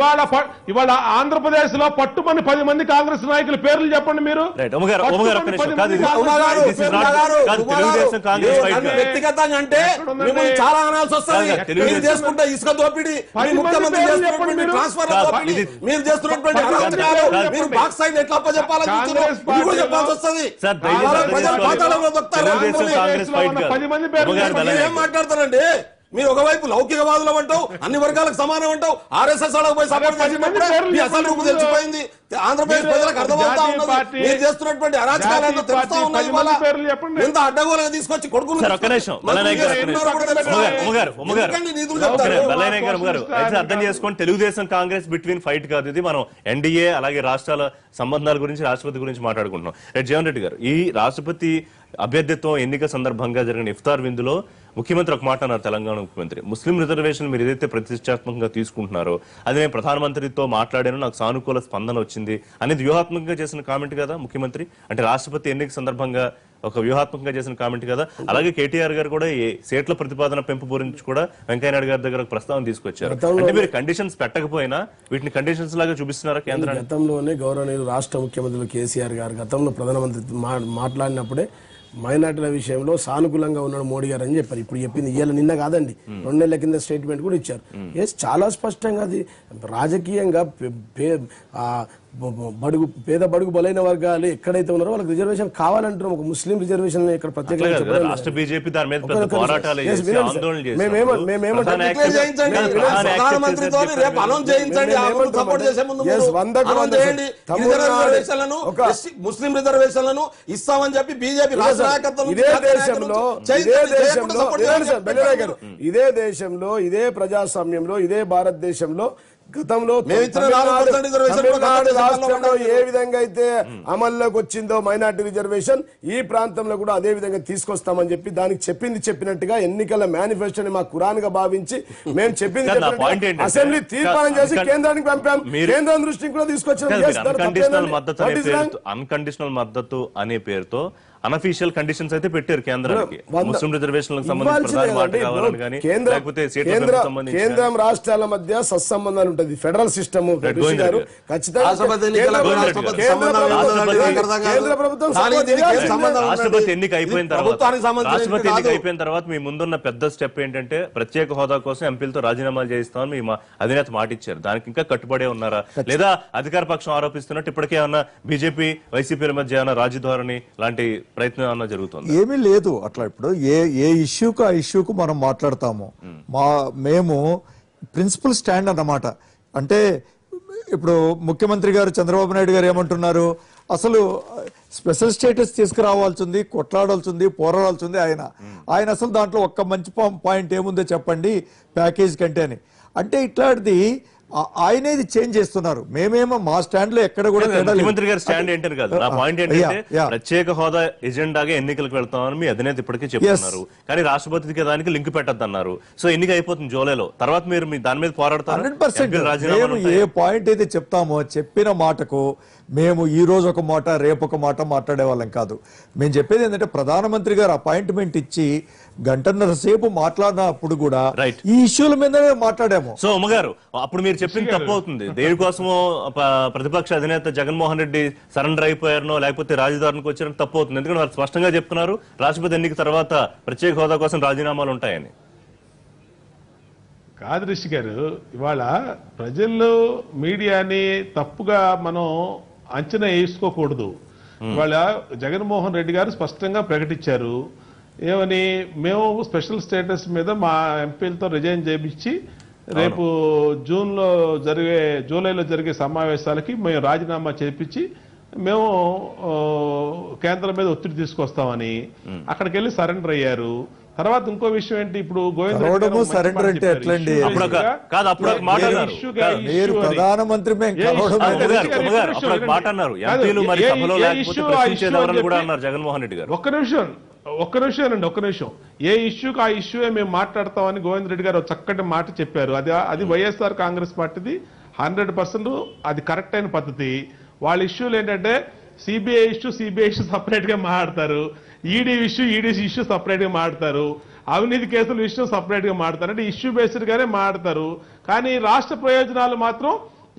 ఇవాళ ఆంధ్రప్రదేశ్ లో పట్టుమని 10 మంది కాంగ్రెస్ నాయకుల పేర్లు చెప్పండి మీరు. రైట్, ఉమ్మగారు ఒక్క పట్టుమని నిమిషం. 10 కాదు, మంది ఇది- కాంగ్రెస్ ఉమ్మగారు, this is not- ఉమ్మగారు, కాదు, ఉమ్మగారు, తెలుగుదేశం కాంగ్రెస్ మీరు ఫైట్ నన్ను కాదు. వ్యక్తిగతంగా అంటే మిమ్మల్ని చాలా అనాల్సి వస్తుంది. తెలుగుదేశం- మీరు చేసుకుంటే ఇసుక దోపిడీ, మీ ముఖ్యమంత్రి చేస్తున్నటువంటి ట్రాన్స్ఫర్ దోపిడీ, మీరు చేస్తున్నటువంటి అరాచకాలు, మీరు బాక్స్ సైడ్ ఎట్లా అప్పచెప్పాలని చూస్తున్నారు, ఇది కూడా చెప్పాల్సి వస్తుంది. సార్, దయచేసి వాళ్ళ అర్థం ప్రజల చేసుకోవాలి. ఖాతాలో దొక్కుతారు. తెలుగుదేశం కాంగ్రెస్ ఫైట్ కాదు. 10 మంది పేర్లు ఉమ్మగారు చెప్పండి. బలైన ఏం మాట్లాడతారండి? మీరు ఒకవైపు లౌకికవాదులు అంటావు, అన్ని వర్గాలకు సమానం అంటావు, ఆర్ఎస్ఎస్ వాళ్ళకి పోయి సపోర్ట్ 10 మంది పేర్లు చేసినప్పుడు అసలు రూపు తెలిసిపోయింది. ఆంధ్రప్రదేశ్ ప్రజలకు అర్థమవుతా ఉన్నది. మీరు చేస్తున్నటువంటి అరాచకాలను తెలుస్తా ఉన్నది. ఎంత అడ్డగోలుగా తీసుకొచ్చి కొడుకులు సార్, ఒక్క నిమిషం. బలైన గారు, అర్థం చేసుకోండి. తెలుగుదేశం కాంగ్రెస్ బిట్వీన్ ఫైట్ కాదు ఇది. మనం ఎన్డీఏ అలాగే రాష్ట్రాల సంబంధాల గురించి, రాష్ట్రపతి గురించి మాట్లాడుకుంటున్నాం. జీవన్ రెడ్డి గారు, ఈ రాష్ట్రపతి అభ్యర్థిత్వం ఎన్నిక సందర్భంగా జరిగిన ఇఫ్తార్ విందులో ముఖ్యమంత్రి ఒక మాట అన్నారు. తెలంగాణ ముఖ్యమంత్రి, ముస్లిం రిజర్వేషన్ మీరు ఏదైతే ప్రతిష్టాత్మకంగా తీసుకుంటున్నారో అది నేను ప్రధానమంత్రితో మాట్లాడాను, నాకు సానుకూల స్పందన వచ్చింది అనేది వ్యూహాత్మకంగా చేసిన కామెంట్ కదా ముఖ్యమంత్రి. అంటే రాష్ట్రపతి ఎన్నిక సందర్భంగా ఒక వ్యూహాత్మకంగా చేసిన కామెంట్ కదా. అలాగే కేటీఆర్ గారు కూడా ఈ సీట్ల ప్రతిపాదన పెంపు గురించి కూడా వెంకయ్యనాయుడు గారి దగ్గర ఒక ప్రస్తావన తీసుకొచ్చారు. అంటే మీరు కండిషన్స్ పెట్టకపోయినా వీటిని కండిషన్స్ లాగా చూపిస్తున్నారా కేంద్రాన్ని? గతంలోనే గౌరవనీయులు రాష్ట్ర ముఖ్యమంత్రులు కేసీఆర్ గారు గతంలో ప్రధానమంత్రి మాట్లాడినప్పుడే మైనార్టీల విషయంలో సానుకూలంగా ఉన్నాడు మోడీ గారు అని చెప్పారు. ఇప్పుడు చెప్పింది ఇవాళ నిన్న కాదండి, 2 నెలల కింద స్టేట్మెంట్ కూడా ఇచ్చారు. చాలా స్పష్టంగా అది రాజకీయంగా పేద బడుగు బలైన వర్గాలు ఎక్కడైతే ఉన్నారో వాళ్ళకి రిజర్వేషన్ కావాలంటున్నాం. ఒక ముస్లిం రిజర్వేషన్ ఇక్కడ ప్రత్యేకంగా రాష్ట్ర బీజేపీ దాని మీద పెద్ద పోరాటాలు చేసి ఆందోళన చేసి ముస్లిం రిజర్వేషన్లను ఇస్తామని చెప్పి బీజేపీ రాష్ట్ర నాయకత్వం ఇదే దేశంలో ఇదే ప్రజాస్వామ్యంలో ఇదే భారతదేశంలో గతంలో రాష్ట్రంలో ఏ విధంగా అయితే అమల్లోకి వచ్చిందో మైనార్టీ రిజర్వేషన్ ఈ ప్రాంతంలో కూడా అదే విధంగా తీసుకొస్తామని చెప్పి దానికి చెప్పినట్టుగా ఎన్నికల మేనిఫెస్టోని మా ఖురాన్ గా భావించి మేము చెప్పింది అసెంబ్లీ తీర్మానం చేసి కేంద్రానికి పంపాం. కేంద్రం దృష్టికి కూడా తీసుకొచ్చాం. అన్కండిషనల్ మద్దతు అనే పేరుతో అనఫీషియల్ కండిషన్స్ అయితే పెట్టారు కేంద్రానికి. ముస్లిం రిజర్వేషన్లకు సంబంధించి కేంద్రం రాష్ట్రాల మధ్య సత్సంబంధాలు ఉంటుంది. ఫెడరల్ సిస్టమ్ రాష్ట్రపతి ఎన్నిక అయిపోయిన తర్వాత మీ ముందున్న పెద్ద స్టెప్ ఏంటంటే ప్రత్యేక హోదా కోసం ఎంపీలతో రాజీనామాలు చేయిస్తామని మీ అధినేత మాటిచ్చారు. దానికి ఇంకా కట్టుబడే ఉన్నారా లేదా అధికార పక్షం ఆరోపిస్తున్నట్టు ఇప్పటికే ఏమన్నా బీజేపీ వైసీపీల మధ్య ఏమన్నా రాజధోరణి లాంటి ప్రయత్నం ఏమన్నా జరుగుతుంది? ఏమీ లేదు అట్లా. ఇప్పుడు ఏ ఇష్యూకు ఆ ఇష్యూకు మనం మాట్లాడతాము. మేము ప్రిన్సిపల్ స్టాండ్ అన్నమాట. అంటే ఇప్పుడు ముఖ్యమంత్రి గారు చంద్రబాబు నాయుడు గారు ఏమంటున్నారు, అసలు స్పెషల్ స్టేటస్ తీసుకురావాల్సింది, కొట్లాడాల్సింది, పోరాడాల్సింది ఆయన అసలు దాంట్లో ఒక్క మంచి పాయింట్ ఏముందో చెప్పండి ప్యాకేజ్ కంటే అని. అంటే ఇట్లాంటిది ఆయనేది చేంజ్ చేస్తున్నారు. మేమేమో మా స్టాండ్ లో ఎక్కడ కూడా ముఖ్యమంత్రి గారి స్టాండ్ ఏంటని కాదు, నా పాయింట్ ఏంటంటే ప్రత్యేక హోదా ఎజెండాగా ఎన్నికలకు వెళ్తామని మీ అధినేత ఇప్పటికే చెప్తున్నారు. కానీ రాష్ట్రపతికి దానికి లింక్ పెట్టద్దన్నారు. సో ఎన్నిక అయిపోతుంది జూలైలో, తర్వాత మీరు దాని మీద పోరాడతారు. 100% ఏ పాయింట్ అయితే చెప్తామో చెప్పిన మాటకు మేము ఈ రోజు ఒక మాట రేపు ఒక మాట మాట్లాడే వాళ్ళం కాదు. మేము చెప్పేది ఏంటంటే ప్రధానమంత్రి గారు అపాయింట్మెంట్ ఇచ్చి గంటన్నర సేపు మాట్లాడినప్పుడు కూడా ఈ ఇష్యూల మీదనే మాట్లాడాము. సో ఉమ్మగారు, అప్పుడు మీరు చెప్పింది తప్పు అవుతుంది. దేనికోసమో ప్రతిపక్ష అధినేత జగన్మోహన్ రెడ్డి సరెండర్ అయిపోయారనో లేకపోతే రాజధానికి వచ్చారని తప్పు అవుతుంది. ఎందుకంటే వాళ్ళు స్పష్టంగా చెప్తున్నారు రాష్ట్రపతి ఎన్నిక తర్వాత ప్రత్యేక హోదా కోసం రాజీనామాలు ఉంటాయని. కాదు రిషి గారు, ఇవాళ ప్రజల్లో మీడియాని తప్పుగా మనం అంచనా వేసుకోకూడదు. ఇవాళ జగన్మోహన్ రెడ్డి గారు స్పష్టంగా ప్రకటించారు ఏమని, మేము స్పెషల్ స్టేటస్ మీద మా ఎంపీలతో రిజైన్ చేయించి రేపు జూలైలో జరిగే సమావేశాలకి మేము రాజీనామా చేయించి మేము కేంద్రం మీద ఒత్తిడి తీసుకొస్తామని అక్కడికి వెళ్ళి సరెండర్ అయ్యారు. తర్వాత ఇంకో విషయం ఏంటి, ఇప్పుడు సరెండర్ అంటే ఎట్లండి? ప్రధానమంత్రి జగన్మోహన్ రెడ్డి గారు ఒక్క నిమిషం ఏ ఇష్యూకి ఆ ఇష్యూయే మేము మాట్లాడతామని గోవింద్ రెడ్డి గారు చక్కటి మాట చెప్పారు. అది వైఎస్ఆర్ కాంగ్రెస్ పార్టీది 100% అది కరెక్ట్ అయిన పద్ధతి. వాళ్ళ ఇష్యూలు ఏంటంటే సిబిఐ ఇష్యూ సపరేట్ గా మాట్లాడతారు, ఈడీ ఇష్యూ సపరేట్ గా మాట్లాడతారు. అవినీతి కేసుల విషయం సపరేట్ గా మాట్లాడతారు, అంటే ఇష్యూ బేస్డ్ గానే మాట్లాడతారు. కానీ రాష్ట్ర ప్రయోజనాలు మాత్రం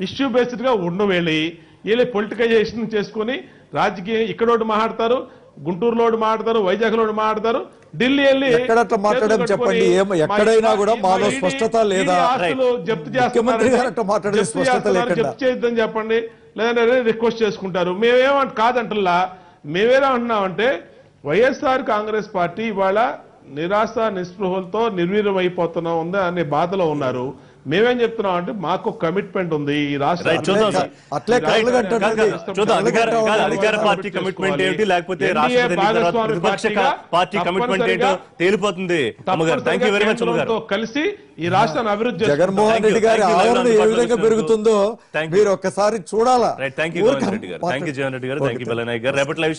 ఇష్యూ బేస్డ్ గా ఉండవేళి వీళ్ళే పొలిటికైజేషన్ చేసుకుని రాజకీయం ఇక్కడోటి మాట్లాడతారు, గుంటూరులో మాట్లాడతారు, వైజాగ్ లో మాట్లాడతారు, ఢిల్లీ వెళ్ళి ఎక్కడట్లా మాట్లాడడం చెప్పండి. ఎక్కడైనా కూడా మాలో స్పష్టత లేదా? జప్తు ముఖ్యమంత్రి గారు అట్లా మాట్లాడే స్పష్టత లేకుండా జప్తు చేయొద్దని చెప్పండి, లేదంటే రిక్వెస్ట్ చేసుకుంటారు. మేమేమంట కాదంటల్లా, మేమేమంటున్నామంటే వైఎస్ఆర్ కాంగ్రెస్ పార్టీ ఇవాళ నిరాశ నిస్పృహలతో నిర్వీర్యం అయిపోతున్నాం ఉంది అనే బాధలో ఉన్నారు. మేమేం చెప్తున్నాం అంటే మాకు కమిట్మెంట్ ఉంది ఈ రాష్ట్ర అట్లే కళ్ళు కట్టండి. చూద్దాం అధికార పార్టీ కమిట్మెంట్ ఏంటి, లేకపోతే ప్రతిపక్ష పార్టీ కమిట్మెంట్ ఏంటో తేలిపోతుంది. థ్యాంక్ యూ వెరీ మచ్ కలిసి ఈ రాష్ట్రాన్ని అభివృద్ధి జగన్మోహన్ రెడ్డి గారి ఆదరణ ఏ విధంగా పెరుగుతుందో మీరు ఒక్కసారి చూడాలా. థ్యాంక్ యూ జగన్ రెడ్డి గారు, థ్యాంక్ యూ బెల్లనాయక్ గారు, రేపటి లైవ్